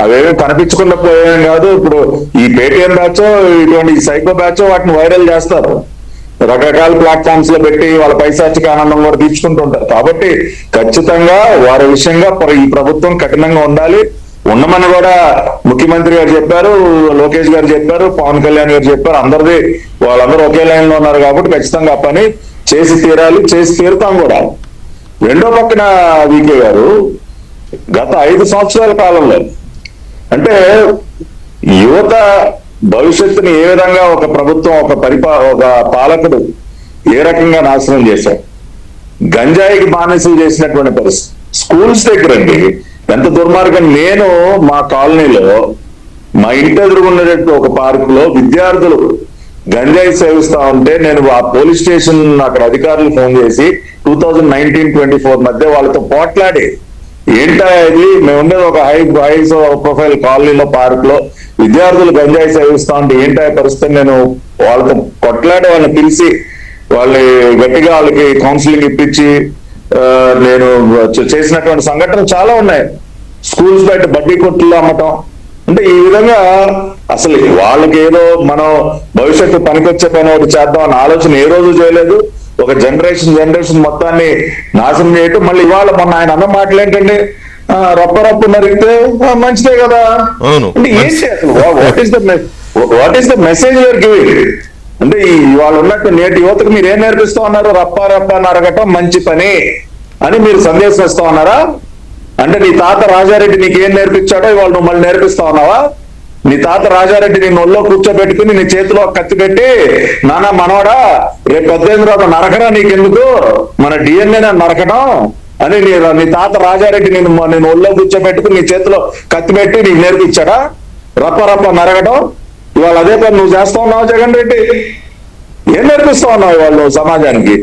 అవేమి కనిపించకుండా పోయేం కాదు. ఇప్పుడు ఈ పేటిఎం బ్యాచ్ ఇటువంటి సైకో బ్యాచ్ వాటిని వైరల్ చేస్తారు, రకరకాల ప్లాట్ఫామ్స్ లో పెట్టి వాళ్ళ పైశాచిక ఆనందం కూడా తీర్చుకుంటుంటారు. కాబట్టి ఖచ్చితంగా వారి విషయంగా ఈ ప్రభుత్వం కఠినంగా ఉండాలి. ఉండమని కూడా ముఖ్యమంత్రి గారు చెప్పారు, లోకేష్ గారు చెప్పారు, పవన్ కళ్యాణ్ గారు చెప్పారు. వాళ్ళందరూ ఒకే లైన్ లో ఉన్నారు కాబట్టి ఖచ్చితంగా ఆ పని చేసి తీరాలి, చేసి తీరుతాం కూడా. రెండో పక్కన వికే గారు గత 5 సంవత్సరాల కాలంలో అంటే యువత భవిష్యత్తుని ఏ విధంగా ఒక ప్రభుత్వం ఒక పాలకుడు ఏ రకంగా నాశనం చేశారు, గంజాయికి బానిసలు చేసినటువంటి పరిస్థితి. స్కూల్స్ దగ్గరండి ఎంత దుర్మార్గం. నేను మా కాలనీలో మా ఇంటి ఎదురుగున్నట్టు ఒక పార్క్ లో విద్యార్థులు గంజాయి సేవిస్తా ఉంటే నేను ఆ పోలీస్ స్టేషన్ అక్కడ అధికారులు ఫోన్ చేసి 2019-24 మధ్య వాళ్ళతో పోట్లాడి ఏంటా ఇది, మేము ఉండేది ఒక హై ప్రొఫైల్ కాలనీలో పార్క్ లో విద్యార్థులు గంజాయి సేవిస్తా ఉంటే ఏంటా పరిస్థితి, నేను వాళ్ళతో కొట్లాడి వాళ్ళని పిలిచి గట్టిగా వాళ్ళకి కౌన్సిలింగ్ ఇప్పించి నేను చేసినటువంటి సంఘటనలు చాలా ఉన్నాయి. స్కూల్స్ బయట బడ్డీ కొట్టుల్లో అమ్మటం. అంటే ఈ విధంగా అసలు వాళ్ళకి ఏదో మనం భవిష్యత్తు పనికొచ్చే పని ఒకటి చేద్దాం అన్న ఆలోచన ఏ రోజు చేయలేదు. ఒక జనరేషన్ మొత్తాన్ని నాశనం చేయటం. మళ్ళీ ఇవాళ మొన్న ఆయన అన్న మాటలు ఏంటంటే రప్ప నరిగితే మంచిదే కదా అంటే ఏంటి అసలు what is the message you are giving? అంటే ఇవాళ ఉన్నట్టు నేటి యువతకు మీరు ఏం నేర్పిస్తా ఉన్నారు? రప్ప నరగటం మంచి పని అని మీరు సందేశం ఇస్తా ఉన్నారా? అంటే నీ తాత రాజారెడ్డి నీకు ఏం నేర్పించాడో ఇవాళ నువ్వు మళ్ళీ నేర్పిస్తా ఉన్నావా? నీ తాత రాజారెడ్డి నీ ఒళ్ళో కూర్చోబెట్టుకుని నీ చేతిలో కత్తి పెట్టి నానా మనవడా రేపు 18 రోజు నరకరా నీకెందుకు, మన డిఎన్ఏ నరకడం అని నీ తాత రాజారెడ్డి నేను ఒళ్ళో కూర్చోబెట్టుకుని నీ చేతిలో కత్తి పెట్టి నీకు నేర్పించాడా రప్ప నరగడం? ఇవాళ అదే పని నువ్వు చేస్తా ఉన్నావు జగన్ రెడ్డి. ఏం నేర్పిస్తా ఉన్నావు ఇవాళ నువ్వు సమాజానికి?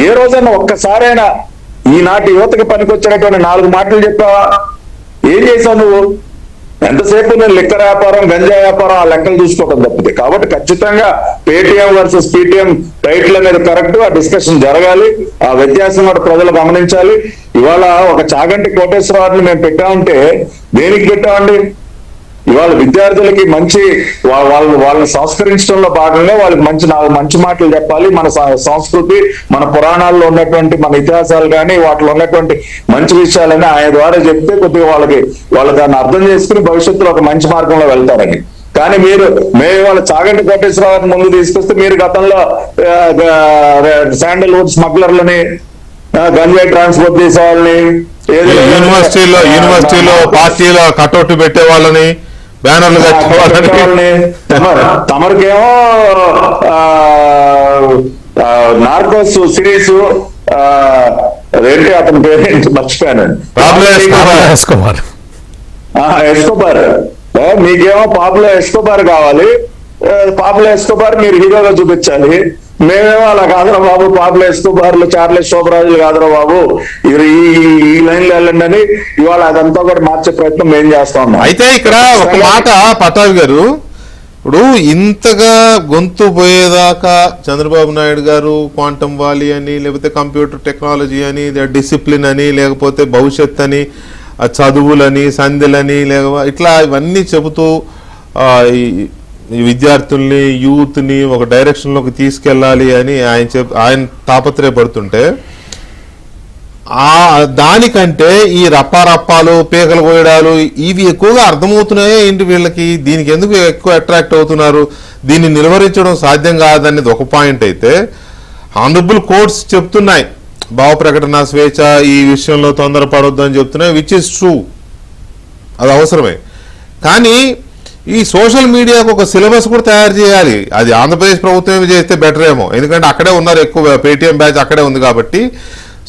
ఏ రోజైనా ఒక్కసారైనా ఈనాటి యువతకి పనికొచ్చేటటువంటి 4 మాటలు చెప్పావా? ఏం చేశావు నువ్వు? ఎంతసేపు నేను లిక్కర్ వ్యాపారం, గంజా వ్యాపారం ఆ లెక్కలు చూసుకోవడం తప్పితే. కాబట్టి ఖచ్చితంగా పేటిఎం వర్సెస్ పీటీఎం టైటిల్ అనేది కరెక్ట్, ఆ డిస్కషన్ జరగాలి, ఆ వ్యత్యాసం కూడా ప్రజలు గమనించాలి. ఇవాళ ఒక చాగంటి కోటేశ్వరరావుని మేము పెట్టామంటే దేనికి పెట్టామండి? ఇవాళ విద్యార్థులకి మంచి వాళ్ళని సంస్కరించడంలో భాగంగా వాళ్ళకి మంచి మాటలు చెప్పాలి. మన సంస్కృతి, మన పురాణాల్లో ఉన్నటువంటి మన ఇతిహాసాలు కానీ వాటిలో ఉన్నటువంటి మంచి విషయాలని ఆయన ద్వారా చెప్తే కొద్దిగా వాళ్ళు దాన్ని అర్థం చేసుకుని భవిష్యత్తులో ఒక మంచి మార్గంలో వెళ్తారని. కానీ మేము వాళ్ళ చాగంటి కోటేశ్వరరావుని ముందు తీసుకొస్తే మీరు గతంలో శాండల్వుడ్ స్మగ్లర్లని, గంజాయి ట్రాన్స్పోర్ట్ చేసే వాళ్ళని, యూనివర్సిటీలో పార్టీలో కటౌట్ పెట్టే వాళ్ళని, బ్యానర్లు కట్టుకోవాలని, తమరికేమో నార్కోస్ సిరీస్ ఏంటి అతని పేరు మర్చిపోయాను, ఎస్కోబార్. మీకేమో పాపులో ఎస్కోబార్ కావాలి, పాపులో ఎస్కోబార్ మీరు హీరోగా చూపించాలి. మేమేమో అలా కాదురా బాబు, పాపులో ఎస్కోబార్లు చార్లెస్ శోభరాజులు కాదురా బాబు, ఈ లైన్లో వెళ్ళండి అని ఇవాళ అదంతా కూడా మార్చే ప్రయత్నం మేము చేస్తా ఉన్నాం. అయితే ఇక్కడ ఒక మాట పటాభి గారు, ఇప్పుడు ఇంతగా గొంతు పోయేదాకా చంద్రబాబు నాయుడు గారు క్వాంటమ్ వాలీ అని, లేకపోతే కంప్యూటర్ టెక్నాలజీ అని, డిసిప్లిన్ అని, లేకపోతే భవిష్యత్ అని, చదువులని, సంధ్యలని, ఇట్లా ఇవన్నీ చెబుతూ ఈ విద్యార్థుల్ని, యూత్ని ఒక డైరెక్షన్లోకి తీసుకెళ్ళాలి అని ఆయన తాపత్రయపడుతుంటే, దానికంటే ఈ రప్పాలు పీకలు కోయడాలు ఇవి ఎక్కువగా అర్థమవుతున్నాయే ఏంటి వీళ్ళకి? దీనికి ఎందుకు ఎక్కువ అట్రాక్ట్ అవుతున్నారు? దీన్ని నిలువరించడం సాధ్యం కాదనేది ఒక పాయింట్ అయితే, ఆనరబుల్ కోర్ట్స్ చెప్తున్నాయి భావ ప్రకటన స్వేచ్ఛ ఈ విషయంలో తొందరపడొద్దు అని చెప్తున్నాయి, విచ్ ఇస్ ట్రూ, అది అవసరమే. కానీ ఈ సోషల్ మీడియాకు ఒక సిలబస్ కూడా తయారు చేయాలి. అది ఆంధ్రప్రదేశ్ ప్రభుత్వం చేస్తే బెటర్ ఏమో, ఎందుకంటే అక్కడే ఉన్నారు ఎక్కువ, పేటీఎం బ్యాచ్ అక్కడే ఉంది కాబట్టి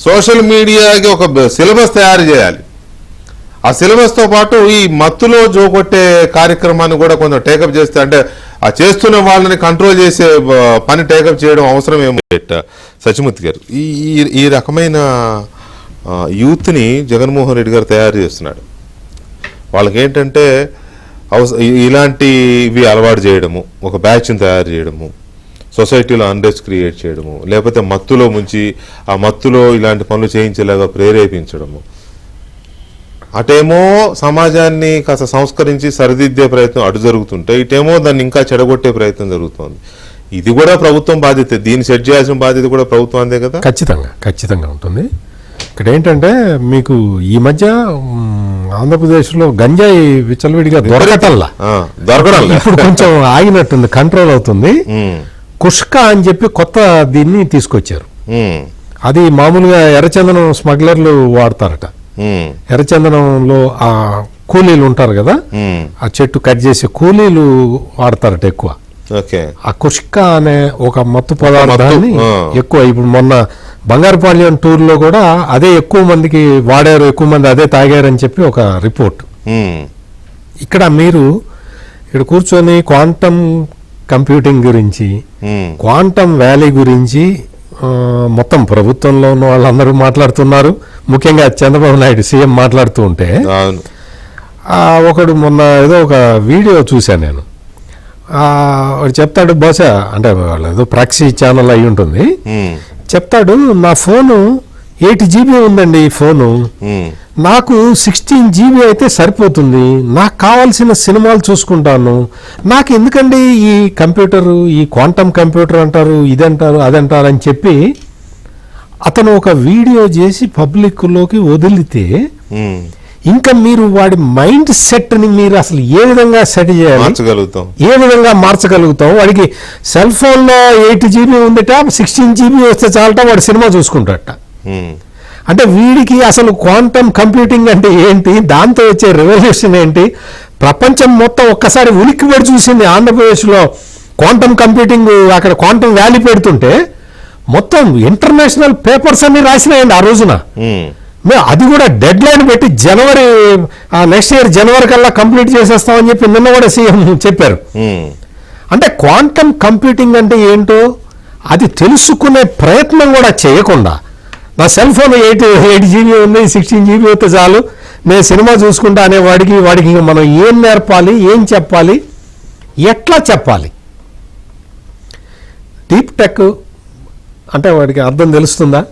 సోషల్ మీడియాకి ఒక సిలబస్ తయారు చేయాలి. ఆ సిలబస్తో పాటు ఈ మత్తులో జోగొట్టే కార్యక్రమాన్ని కూడా కొంచెం టేకప్ చేస్తే, అంటే ఆ చేస్తున్న వాళ్ళని కంట్రోల్ చేసే పని టేకప్ చేయడం అవసరం ఏమో. సత్యమూర్తి గారు, ఈ రకమైన యూత్ని జగన్మోహన్ రెడ్డి గారు తయారు చేస్తున్నాడు. వాళ్ళకేంటంటే ఇలాంటివి అలవాటు చేయడము, ఒక బ్యాచ్ని తయారు చేయడము, సొసైటీలో అన్రెస్ట్ క్రియేట్ చేయడము, లేకపోతే మత్తులో ముంచి ఆ మత్తులో ఇలాంటి పనులు చేయించేలాగా ప్రేరేపించడము. అటేమో సమాజాన్ని కాస్త సంస్కరించి సరిదిద్దే ప్రయత్నం అటు జరుగుతుంటే, ఇటేమో దాన్ని ఇంకా చెడగొట్టే ప్రయత్నం జరుగుతోంది. ఇది కూడా ప్రభుత్వం బాధ్యత, దీన్ని సెట్ చేయాల్సిన బాధ్యత కూడా ప్రభుత్వం అందే కదా. ఖచ్చితంగా ఉంటుంది. ఇక్కడ ఏంటంటే మీకు ఈ మధ్య ఆంధ్రప్రదేశ్లో గంజాయి విచ్చలవిడిగా దొరకడం ఇప్పుడు కొంచెం ఆగినట్టుంది, కంట్రోల్ అవుతుంది. కుష్క అని చెప్పి కొత్త దీన్ని తీసుకొచ్చారు. అది మామూలుగా ఎర్రచందనం స్మగ్లర్లు వాడతారట. ఎర్రచందనంలో ఆ కూలీలు ఉంటారు కదా, ఆ చెట్టు కట్ చేసే కూలీలు వాడతారట ఎక్కువ. ఆ కుష్క అనే ఒక మత్తు పదార్థాన్ని ఎక్కువ, ఇప్పుడు మొన్న బంగారుపాళ్యం టూర్లో కూడా అదే ఎక్కువ మందికి వాడారు, ఎక్కువ మంది అదే తాగారని చెప్పి ఒక రిపోర్ట్. ఇక్కడ మీరు ఇక్కడ కూర్చొని క్వాంటమ్ కంప్యూటింగ్ గురించి, క్వాంటమ్ వ్యాలీ గురించి మొత్తం ప్రభుత్వంలో ఉన్న వాళ్ళందరూ మాట్లాడుతున్నారు. ముఖ్యంగా చంద్రబాబు నాయుడు సీఎం మాట్లాడుతూ ఉంటే, ఒకడు మొన్న ఏదో ఒక వీడియో చూశాను నేను. వాడు చెప్తాడు, బహుశా అంటే వాళ్ళు ఏదో ప్రాక్సీ ఛానల్ అయి ఉంటుంది, చెప్తాడు నా ఫోను 8 GB ఉందండి. ఈ ఫోను నాకు 16 GB అయితే సరిపోతుంది, నాకు కావాల్సిన సినిమాలు చూసుకుంటాను, నాకు ఎందుకండి ఈ కంప్యూటరు, ఈ క్వాంటమ్ కంప్యూటర్ అంటారు, ఇదంటారు అదంటారు అని చెప్పి అతను ఒక వీడియో చేసి పబ్లిక్లోకి వదిలితే, ఇంకా మీరు వాడి మైండ్ సెట్ని మీరు అసలు ఏ విధంగా సెట్ చేయాలి, ఏ విధంగా మార్చగలుగుతాం? వాడికి సెల్ ఫోన్లో 8 GB ఉందట, 16 GB వస్తే చాలట, వాడు సినిమా చూసుకుంటాడట. అంటే వీడికి అసలు క్వాంటమ్ కంప్యూటింగ్ అంటే ఏంటి, దాంతో వచ్చే రెవల్యూషన్ ఏంటి, ప్రపంచం మొత్తం ఒక్కసారి ఉలిక్కిపడి చూసింది. ఆంధ్రప్రదేశ్లో క్వాంటమ్ కంప్యూటింగ్ అక్కడ క్వాంటమ్ వ్యాలీ పెడుతుంటే మొత్తం ఇంటర్నేషనల్ పేపర్స్ అన్ని రాసినాయండి ఆ రోజున. అది కూడా డెడ్ లైన్ పెట్టి నెక్స్ట్ ఇయర్ జనవరి కల్లా కంప్లీట్ చేసేస్తామని చెప్పి నిన్న కూడా సీఎం చెప్పారు. అంటే క్వాంటమ్ కంప్యూటింగ్ అంటే ఏంటో అది తెలుసుకునే ప్రయత్నం కూడా చేయకుండా నా సెల్ ఫోన్ 8 GB ఉంది, 16 GB అయితే చాలు, నేను సినిమా చూసుకుంటా అనే వాడికి మనం ఏం నేర్పాలి, ఏం చెప్పాలి, ఎట్లా చెప్పాలి? డీప్ టెక్ అంటే వాడికి అర్థం తెలుస్తుందా?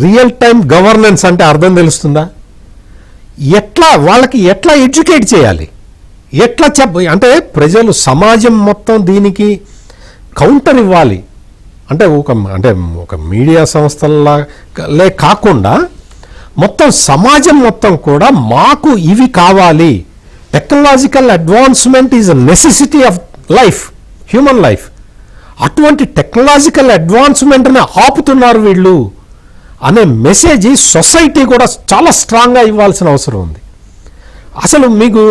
రియల్ టైం గవర్నెన్స్ అంటే అర్థం తెలుస్తుందా? వాళ్ళకి ఎట్లా ఎడ్యుకేట్ చేయాలి, ఎట్లా అంటే ప్రజలు, సమాజం మొత్తం దీనికి కౌంటర్ ఇవ్వాలి. అంటే ఒక మీడియా సంస్థల్లా కాకుండా మొత్తం సమాజం మొత్తం కూడా మాకు ఇవి కావాలి, technological advancement is a necessity of life, human life. అటువంటి టెక్నాలజికల్ అడ్వాన్స్మెంట్ని ఆపుతున్నారు వీళ్ళు అనే మెసేజ్ సొసైటీ కూడా చాలా స్ట్రాంగ్గా ఇవ్వాల్సిన అవసరం ఉంది. అసలు మీకు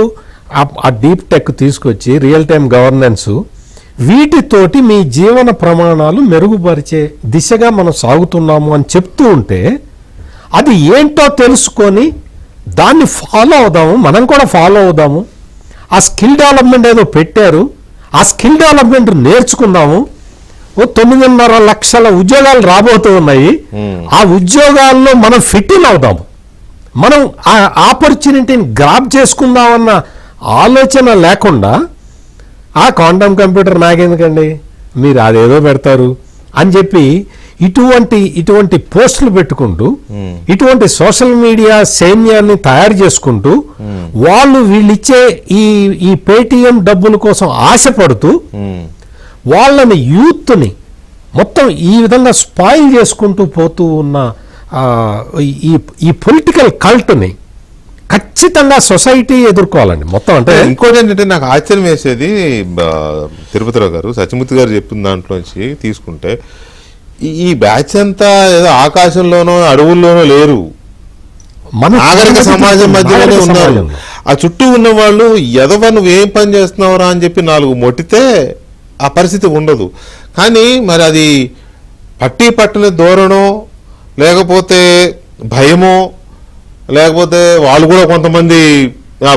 ఆ డీప్ టెక్ తీసుకొచ్చి రియల్ టైం గవర్నెన్స్, వీటితోటి మీ జీవన ప్రమాణాలు మెరుగుపరిచే దిశగా మనం సాగుతున్నాము అని చెప్తూ ఉంటే అది ఏంటో తెలుసుకొని దాన్ని ఫాలో అవుదాము, మనం కూడా ఫాలో అవుదాము. ఆ స్కిల్ డెవలప్మెంట్ ఏదో పెట్టారు, ఆ స్కిల్ డెవలప్మెంట్ నేర్చుకుందాము. 9.5 లక్షల ఉద్యోగాలు రాబోతూ ఉన్నాయి. ఆ ఉద్యోగాల్లో మనం ఫిట్ ఇన్ అవుదాము, మనం ఆ ఆపర్చునిటీని గ్రాప్ చేసుకుందామన్న ఆలోచన లేకుండా ఆ క్వాంటమ్ కంప్యూటర్ నాకెందుకండి, మీరు అదేదో పెడతారు అని చెప్పి ఇటువంటి పోస్టులు పెట్టుకుంటూ, ఇటువంటి సోషల్ మీడియా సైన్యాన్ని తయారు చేసుకుంటూ, వీళ్ళిచ్చే ఈ పేటిఎం డబ్బుల కోసం ఆశపడుతూ వాళ్ళని, యూత్ని మొత్తం ఈ విధంగా స్పాయిల్ చేసుకుంటూ పోతూ ఉన్న ఈ పొలిటికల్ కల్ట్ని ఖచ్చితంగా సొసైటీ ఎదుర్కోవాలండి మొత్తం. అంటే ఇంకోటి ఏంటంటే నాకు ఆశ్చర్యం వేసేది, తిరుపతిరావు గారు, సత్యమూర్తి గారు చెప్పిన దాంట్లోంచి తీసుకుంటే ఈ బ్యాచ్ అంతా ఏదో ఆకాశంలోనో అడవుల్లోనో లేరు, మన నాగరిక సమాజం మధ్యలోనే ఉన్నారు. ఆ చుట్టూ ఉన్న వాళ్ళు ఎదవ నువ్వేం పని చేస్తున్నావురా అని చెప్పి 4 మొట్టితే ఆ పరిస్థితి ఉండదు. కానీ మరి అది పట్టని ధోరణో, లేకపోతే భయమో, లేకపోతే వాళ్ళు కూడా కొంతమంది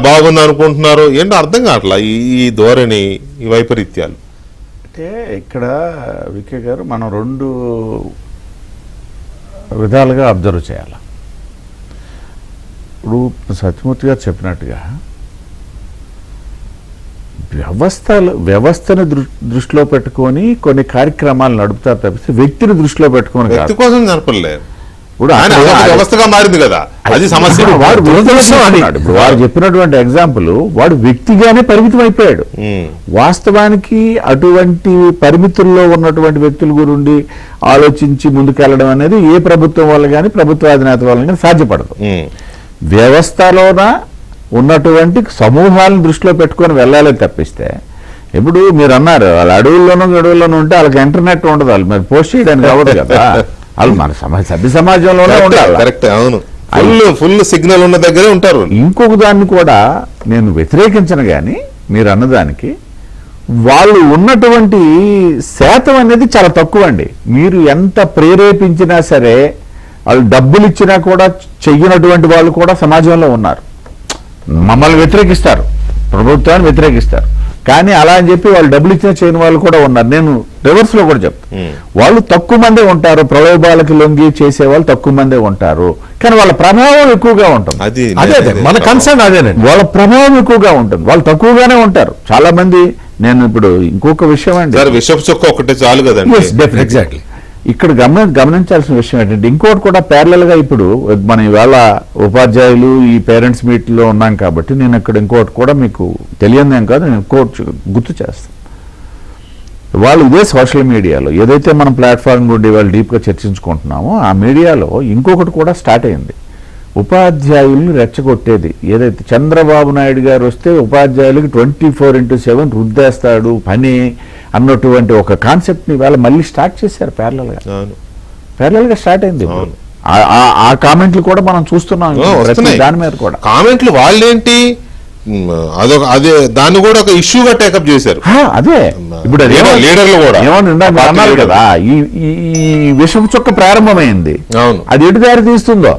బాగుంది అనుకుంటున్నారు, ఏంటో అర్థం కావట్లా ఈ ధోరణి, ఈ వైపరీత్యాలు. అంటే ఇక్కడ వికే గారు మనం 2 విధాలుగా అబ్జర్వ్ చేయాలి. ఇప్పుడు సత్యమూర్తి గారు చెప్పినట్టుగా వ్యవస్థను దృష్టిలో పెట్టుకొని కొన్ని కార్యక్రమాలు నడుపుతారు తప్పిస్తే వ్యక్తిని దృష్టిలో పెట్టుకొని వ్యక్తి కోసం నడపలేదు. వ్యవస్థగా మారింది కదా, అది సమస్య. వాడు చెప్పినటువంటి ఎగ్జాంపుల్, వాడు వ్యక్తిగానే పరిమితం అయిపోయాడు. వాస్తవానికి అటువంటి పరిమితుల్లో ఉన్నటువంటి వ్యక్తుల గురించి ఆలోచించి ముందుకెళ్లడం అనేది ఏ ప్రభుత్వం వల్ల కానీ ప్రభుత్వ అధినేత వల్ల కానీ సాధ్యపడదు. వ్యవస్థలోన ఉన్నటువంటి సమూహాలను దృష్టిలో పెట్టుకొని వెళ్ళాలి తప్పిస్తే, ఇప్పుడు మీరు అన్నారు వాళ్ళ అడవుల్లోనూ ఉంటే వాళ్ళకి ఇంటర్నెట్ ఉండదు, వాళ్ళు మరి పోస్ట్ చేయడానికి అవ్వదు కదా, వాళ్ళు మన సభ్య సమాజంలోనే ఉండాలి. కరెక్ట్, అవును, ఫుల్ సిగ్నల్ ఉన్న దగ్గరే ఉంటారు. ఇంకొక దాన్ని కూడా నేను వ్యతిరేకించను, కానీ మీరు అన్నదానికి వాళ్ళు ఉన్నటువంటి శాతం అనేది చాలా తక్కువ అండి. మీరు ఎంత ప్రేరేపించినా సరే, వాళ్ళు డబ్బులు ఇచ్చినా కూడా చెయ్యనటువంటి వాళ్ళు కూడా సమాజంలో ఉన్నారు. మమ్మల్ని వ్యతిరేకిస్తారు, ప్రభుత్వాన్ని వ్యతిరేకిస్తారు, కానీ అలా అని చెప్పి వాళ్ళు డబ్బులు ఇచ్చినా చేయని వాళ్ళు కూడా ఉన్నారు. నేను రివర్స్ లో కూడా చెప్తాను, వాళ్ళు తక్కువ మందే ఉంటారు, ప్రలోభాలకు లొంగి చేసే వాళ్ళు తక్కువ మందే ఉంటారు, కానీ వాళ్ళ ప్రభావం ఎక్కువగా ఉంటుంది. అదే మన కన్సర్న్, అదేనండి, వాళ్ళ ప్రభావం ఎక్కువగా ఉంటుంది, వాళ్ళు తక్కువగానే ఉంటారు. చాలా మంది, నేను ఇప్పుడు ఇంకొక విషయం అండి, విషపు చొక్క ఒకటే చాలు కదండి. ఎగ్జాక్ట్లీ. ఇక్కడ గమనించాల్సిన విషయం ఏంటంటే, ఇంకోటి కూడా ప్యారలల్ గా ఇప్పుడు మనం ఇవాళ ఉపాధ్యాయులు ఈ పేరెంట్స్ మీట్ లో ఉన్నాం కాబట్టి నేను ఇక్కడ ఇంకోటి కూడా మీకు తెలియదేం కాదు, నేను ఇంకోటి గుర్తు చేస్తాను. వాళ్ళు ఇదే సోషల్ మీడియాలో ఏదైతే మనం ప్లాట్ఫామ్ గురించి వాళ్ళు డీప్గా చర్చించుకుంటున్నామో ఆ మీడియాలో ఇంకొకటి కూడా స్టార్ట్ అయింది. ఉపాధ్యాయుల్ని రెచ్చగొట్టేది ఏదైతే చంద్రబాబు నాయుడు గారు వస్తే ఉపాధ్యాయులకి 24/7 రుద్దేస్తాడు పని అన్నటువంటి ఒక కాన్సెప్ట్ని ఇవాళ మళ్ళీ స్టార్ట్ చేశారు ప్యారలల్గా స్టార్ట్ అయింది. ఆ కామెంట్లు కూడా మనం చూస్తున్నాం, దాని మీద కూడా కామెంట్లు వాళ్ళేంటి అదే దాన్ని కూడా ఒక ఇష్యూగా టేకప్ చేశారు. అదే ఇప్పుడు లీడర్లు కూడా అన్నారు కదా, ఈ విషపు చొక్క ప్రారంభమైంది, అది ఎటు దారి తీస్తుందో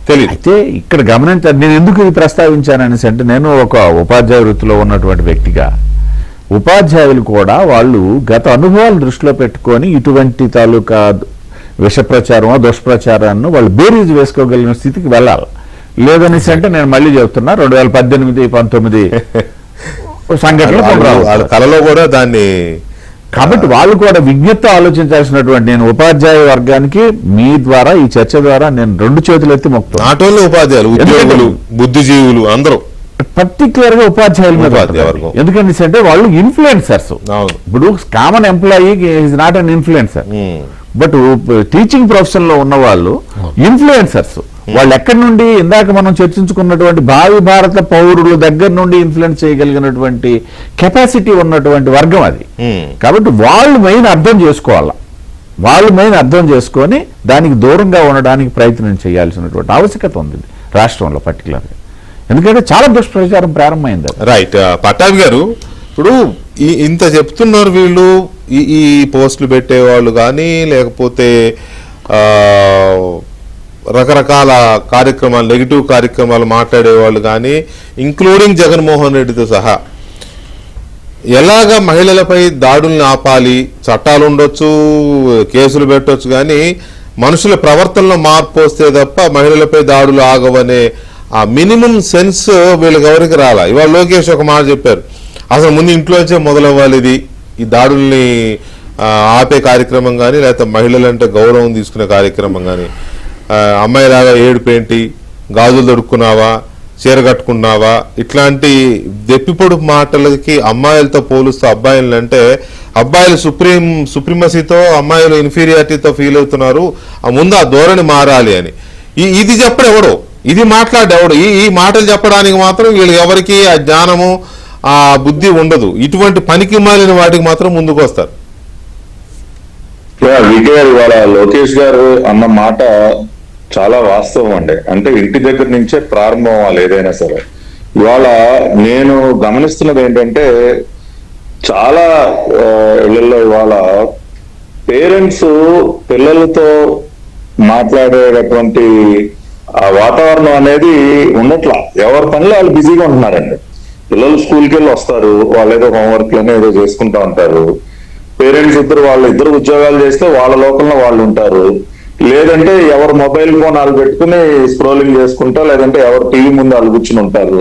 తెలియదు. అయితే ఇక్కడ గమనించాలి, నేను ఎందుకు ఇది ప్రస్తావించాననేసి అంటే, నేను ఒక ఉపాధ్యాయ వృత్తిలో ఉన్నటువంటి వ్యక్తిగా ఉపాధ్యాయులు కూడా వాళ్ళు గత అనుభవాలను దృష్టిలో పెట్టుకొని ఇటువంటి తాలూకా విష ప్రచారమో దుష్ప్రచారాన్ని వాళ్ళు బేరీజ్ వేసుకోగలిగిన స్థితికి వెళ్ళాలి. లేదనేసి అంటే నేను మళ్ళీ చెప్తున్నా 2018-19 సంఘటనలు వాళ్ళ కళలో కూడా దాన్ని. కాబట్టి వాళ్ళు కూడా విజ్ఞత ఆలోచించాల్సినటువంటి, నేను ఉపాధ్యాయ వర్గానికి మీ ద్వారా ఈ చర్చ ద్వారా నేను 2 చేతులు ఎత్తి మొక్కుతాను. నాట్ ఓన్లీ ఉపాధ్యాయులు, ఉద్యోగులు, బుద్ధిజీవులు అందరూ, పర్టికులర్ గా ఉపాధ్యాయుల మీద. ఎందుకంటే అంటే వాళ్ళు ఇన్ఫ్లుయెన్సర్స్. ఇప్పుడు common employee is not an influencer, but teaching profession లో ఉన్న వాళ్ళు ఇన్ఫ్లుయెన్సర్స్. వాళ్ళు ఎక్కడి నుండి ఇందాక మనం చర్చించుకున్నటువంటి భావి భారత పౌరుల దగ్గర నుండి ఇన్ఫ్లుయెన్స్ చేయగలిగినటువంటి కెపాసిటీ ఉన్నటువంటి వర్గం అది. కాబట్టి వాళ్ళు మెయిన్ అర్థం చేసుకోవాలా, వాళ్ళు మెయిన్ అర్థం చేసుకొని దానికి దూరంగా ఉండడానికి ప్రయత్నం చేయాల్సినటువంటి ఆవశ్యకత ఉంది రాష్ట్రంలో పర్టికులర్గా. ఎందుకంటే చాలా దుష్ప్రచారం ప్రారంభమైంది. రైట్. పట్టాభి గారు, ఇప్పుడు ఇంత చెప్తున్నారు వీళ్ళు, ఈ పోస్టులు పెట్టేవాళ్ళు కానీ లేకపోతే రకరకాల కార్యక్రమాలు, నెగిటివ్ కార్యక్రమాలు మాట్లాడేవాళ్ళు కానీ, ఇంక్లూడింగ్ జగన్మోహన్ రెడ్డితో సహా, ఎలాగ మహిళలపై దాడుల్ని ఆపాలి, చట్టాలు ఉండొచ్చు, కేసులు పెట్టొచ్చు, కానీ మనుషుల ప్రవర్తనలో మార్పు వస్తే తప్ప మహిళలపై దాడులు ఆగవనే ఆ మినిమం సెన్స్ వీళ్ళకి ఎవరికి రాలా. ఇవాళ లోకేష్ ఒక మాట చెప్పారు, అసలు ముందు ఇంట్లోంచే మొదలవ్వాలి ఇది, ఈ దాడుల్ని ఆపే కార్యక్రమం కానీ లేకపోతే మహిళలంటే గౌరవం తీసుకునే కార్యక్రమం కానీ. అమ్మాయిలాగా ఏడుపేంటి, గాజులు దొడుక్కున్నావా, చీర కట్టుకున్నావా, ఇట్లాంటి దెప్పిపొడుపు మాటలకి అమ్మాయిలతో పోలుస్తూ అబ్బాయిలు అంటే అబ్బాయిలు సుప్రీమసీతో అమ్మాయిలు ఇన్ఫీరియారిటీతో ఫీల్ అవుతున్నారు, ముందు ఆ ధోరణి మారాలి అని. ఇది చెప్పడు ఎవడో, ఇది మాట్లాడేవాడు. ఈ మాటలు చెప్పడానికి మాత్రం వీళ్ళకి ఎవరికి ఆ జ్ఞానము ఆ బుద్ధి ఉండదు. ఇటువంటి పనికి మాలిన వాటికి మాత్రం ముందుకు వస్తారు. వికే గారు, ఇవాళ లోకేష్ గారు అన్న మాట చాలా వాస్తవం అండి. అంటే ఇంటి దగ్గర నుంచే ప్రారంభం అవ్వాలి ఏదైనా సరే. ఇవాళ నేను గమనిస్తున్నది ఏంటంటే చాలా ఇళ్లలో ఇవాళ పేరెంట్స్ పిల్లలతో మాట్లాడేటటువంటి ఆ వాతావరణం అనేది ఉండట్లా. ఎవరి పనిలో వాళ్ళు బిజీగా ఉంటున్నారండి. పిల్లలు స్కూల్కి వెళ్ళి వస్తారు, వాళ్ళు ఏదో హోంవర్క్ లను ఏదో చేసుకుంటా ఉంటారు. పేరెంట్స్ ఇద్దరు ఉద్యోగాలు చేస్తే వాళ్ళ లోకంలో వాళ్ళు ఉంటారు. లేదంటే ఎవరు మొబైల్ ఫోన్ వాళ్ళు పెట్టుకుని స్క్రోలింగ్ చేసుకుంటా, లేదంటే ఎవరు టీవీ ముందు వాళ్ళు కూర్చుని ఉంటారు.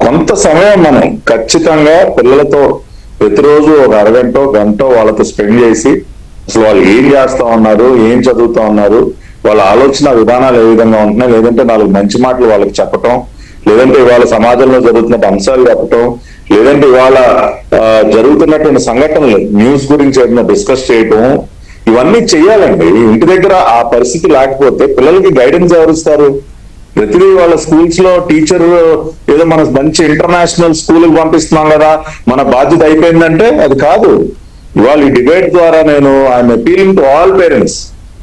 కొంత సమయం మనం ఖచ్చితంగా పిల్లలతో ప్రతిరోజు ఒక అరగంట గంట వాళ్ళతో స్పెండ్ చేసి అసలు వాళ్ళు ఏం చేస్తా ఉన్నారు, ఏం చదువుతా ఉన్నారు, వాళ్ళ ఆలోచన విధానాలు ఏ విధంగా ఉంటున్నాయి, లేదంటే 4 మంచి మాటలు వాళ్ళకి చెప్పటం, లేదంటే ఇవాళ సమాజంలో జరుగుతున్న అంశాలు చెప్పటం, లేదంటే ఇవాళ జరుగుతున్నటువంటి సంఘటనలు న్యూస్ గురించి ఏదైనా డిస్కస్ చేయటం, ఇవన్నీ చెయ్యాలండి. ఇంటి దగ్గర ఆ పరిస్థితి లేకపోతే పిల్లలకి గైడెన్స్ ఎవరిస్తారు? ప్రతిదీ వాళ్ళ స్కూల్స్ లో టీచర్ ఏదో మన మంచి ఇంటర్నేషనల్ స్కూల్కి పంపిస్తున్నాం కదా, మన బాధ్యత అయిపోయిందంటే అది కాదు. ఇవాళ ఈ డిబేట్ ద్వారా I'm appealing to all parents.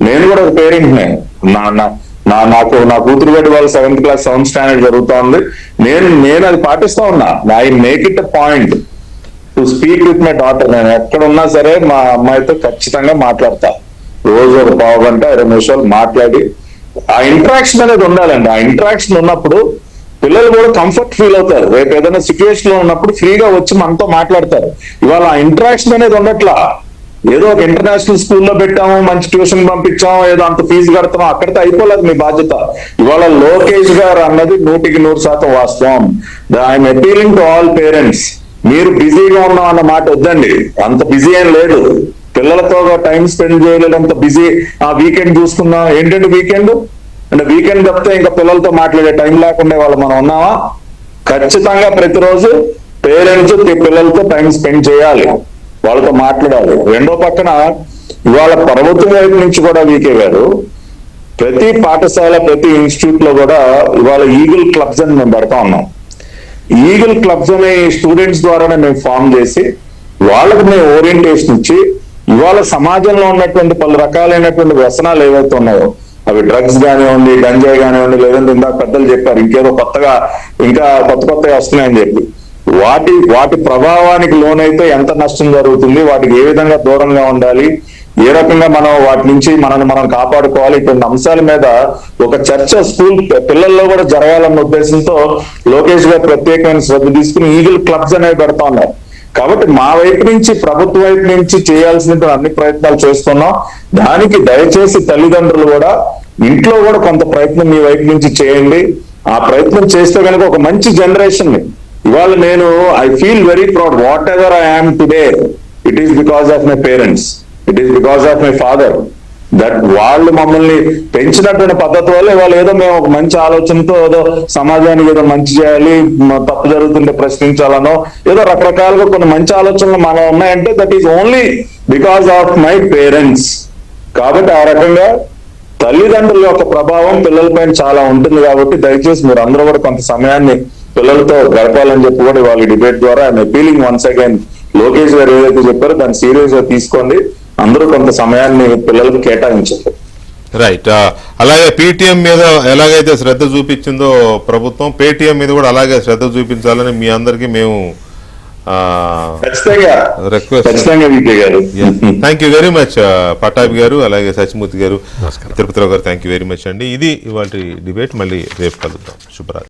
నేను కూడా ఒక పేరెంట్ నే. నా కూతురు గడి వాళ్ళ 7th క్లాస్ 7th స్టాండర్డ్ జరుగుతా ఉంది. నేను అది పాటిస్తా ఉన్నా. I make it a point to speak with my daughter. నేను ఎక్కడున్నా సరే మా అమ్మాయితో ఖచ్చితంగా మాట్లాడతా. రోజు ఒక 1/2 గంట 20 నిమిషాలు మాట్లాడి ఆ ఇంటరాక్షన్ అనేది ఉండాలండి. ఆ ఇంటరాక్షన్ ఉన్నప్పుడు పిల్లలు కూడా కంఫర్ట్ ఫీల్ అవుతారు. రేపు ఏదైనా సిచ్యువేషన్ లో ఉన్నప్పుడు ఫ్రీగా వచ్చి మనతో మాట్లాడతారు. ఇవాళ ఆ ఇంటరాక్షన్ అనేది ఉండట్లా. ఏదో ఒక ఇంటర్నేషనల్ స్కూల్లో పెట్టాము, మంచి ట్యూషన్ పంపించాము, ఏదో అంత ఫీజు కడతాము, అక్కడితో అయిపోలేదు మీ బాధ్యత. ఇవాళ లోకేష్ గారు అన్నది 100% వాస్తవం. I'm appealing to all parents. మీరు బిజీగా ఉన్నాం అన్న మాట వద్దండి. అంత బిజీ ఏం లేదు. పిల్లలతో టైం స్పెండ్ చేయలేదు, అంత బిజీ. ఆ వీకెండ్ చూసుకుందాం. ఏంటంటే వీకెండ్ అంటే వీకెండ్ తప్పితే ఇంకా పిల్లలతో మాట్లాడే టైం లేకుండా వాళ్ళు మనం ఉన్నామా? ఖచ్చితంగా ప్రతిరోజు పేరెంట్స్ పిల్లలతో టైం స్పెండ్ చేయాలి, వాళ్ళతో మాట్లాడాలి. రెండో పక్కన ఇవాళ ప్రభుత్వం వైపు నుంచి కూడా వీకే గారు ప్రతి పాఠశాల ప్రతి ఇన్స్టిట్యూట్ లో కూడా ఇవాళ ఈగిల్ క్లబ్స్ అని మేము పెడతా ఉన్నాం. ఈగిల్ క్లబ్స్ అనే స్టూడెంట్స్ ద్వారానే మేము ఫామ్ చేసి వాళ్ళకి మేము ఓరియంటేషన్ ఇచ్చి ఇవాళ సమాజంలో ఉన్నటువంటి పలు రకాలైనటువంటి వ్యసనాలు ఏవైతే ఉన్నాయో, అవి డ్రగ్స్ కానివ్వండి, గంజాయి కానివ్వండి, లేదంటే ఇందాక పెద్దలు చెప్పారు ఇంకేదో కొత్తగా ఇంకా కొత్తగా వస్తున్నాయని చెప్పి, వాటి ప్రభావానికి లోనైతే ఎంత నష్టం జరుగుతుంది, వాటికి ఏ విధంగా దూరంగా ఉండాలి, ఏ రకంగా మనం వాటి నుంచి మనం కాపాడుకోవాలి, ఇటువంటి అంశాల మీద ఒక చర్చ స్కూల్ పిల్లల్లో కూడా జరగాలన్న ఉద్దేశంతో లోకేష్ గారు ప్రత్యేకమైన శ్రద్ధ తీసుకుని ఈగిల్ క్లబ్స్ అనేవి పెడతా ఉన్నారు. కాబట్టి మా వైపు నుంచి, ప్రభుత్వ వైపు నుంచి చేయాల్సిన అన్ని ప్రయత్నాలు చేస్తున్నాం. దానికి దయచేసి తల్లిదండ్రులు కూడా ఇంట్లో కూడా కొంత ప్రయత్నం మీ వైపు నుంచి చేయండి. ఆ ప్రయత్నం చేస్తే కనుక ఒక మంచి జనరేషన్ ని ఇవాళ నేను I feel very proud. Whatever I am today, it is because of my parents, it is because of my father. That వాళ్ళు మమ్మల్ని పెంచినటువంటి పద్ధతి వల్ల ఇవాళ ఏదో మేము ఒక మంచి ఆలోచనతో ఏదో సమాజానికి ఏదో మంచి చేయాలి, తప్పు జరుగుతుంటే ప్రశ్నించాలనో ఏదో రకరకాలుగా కొన్ని మంచి ఆలోచనలు మనం ఉన్నాయంటే that is only because of my parents. కాబట్టి ఆ రకంగా తల్లిదండ్రుల యొక్క ప్రభావం పిల్లలపైన చాలా ఉంటుంది. కాబట్టి దయచేసి మీరు అందరూ కూడా కొంత సమయాన్ని పిల్లలతో గడపాలని చెప్పి కూడా వాళ్ళ డిబేట్ ద్వారా I'm appealing once again. Lokesh గారు ఏదైతే చెప్పారో దాన్ని సీరియస్ గా తీసుకోండి. అందరూ కొంత సమయాన్ని పిల్లలకు కేటాయించారు. రైట్. అలాగే పీటీఎం మీద ఎలాగైతే శ్రద్ధ చూపించిందో ప్రభుత్వం, పేటీఎం మీద కూడా అలాగే శ్రద్ధ చూపించాలని మీ అందరికీ మేము request. Thank you very much Pattabhi గారు, అలాగే సత్యమూర్తి గారు, తిరుపతిరావు గారు, థ్యాంక్ యూ వెరీ మచ్ అండి. ఇది ఇవాళ డిబేట్. మళ్ళీ రేపు కలుద్దాం. శుభరాత్రి.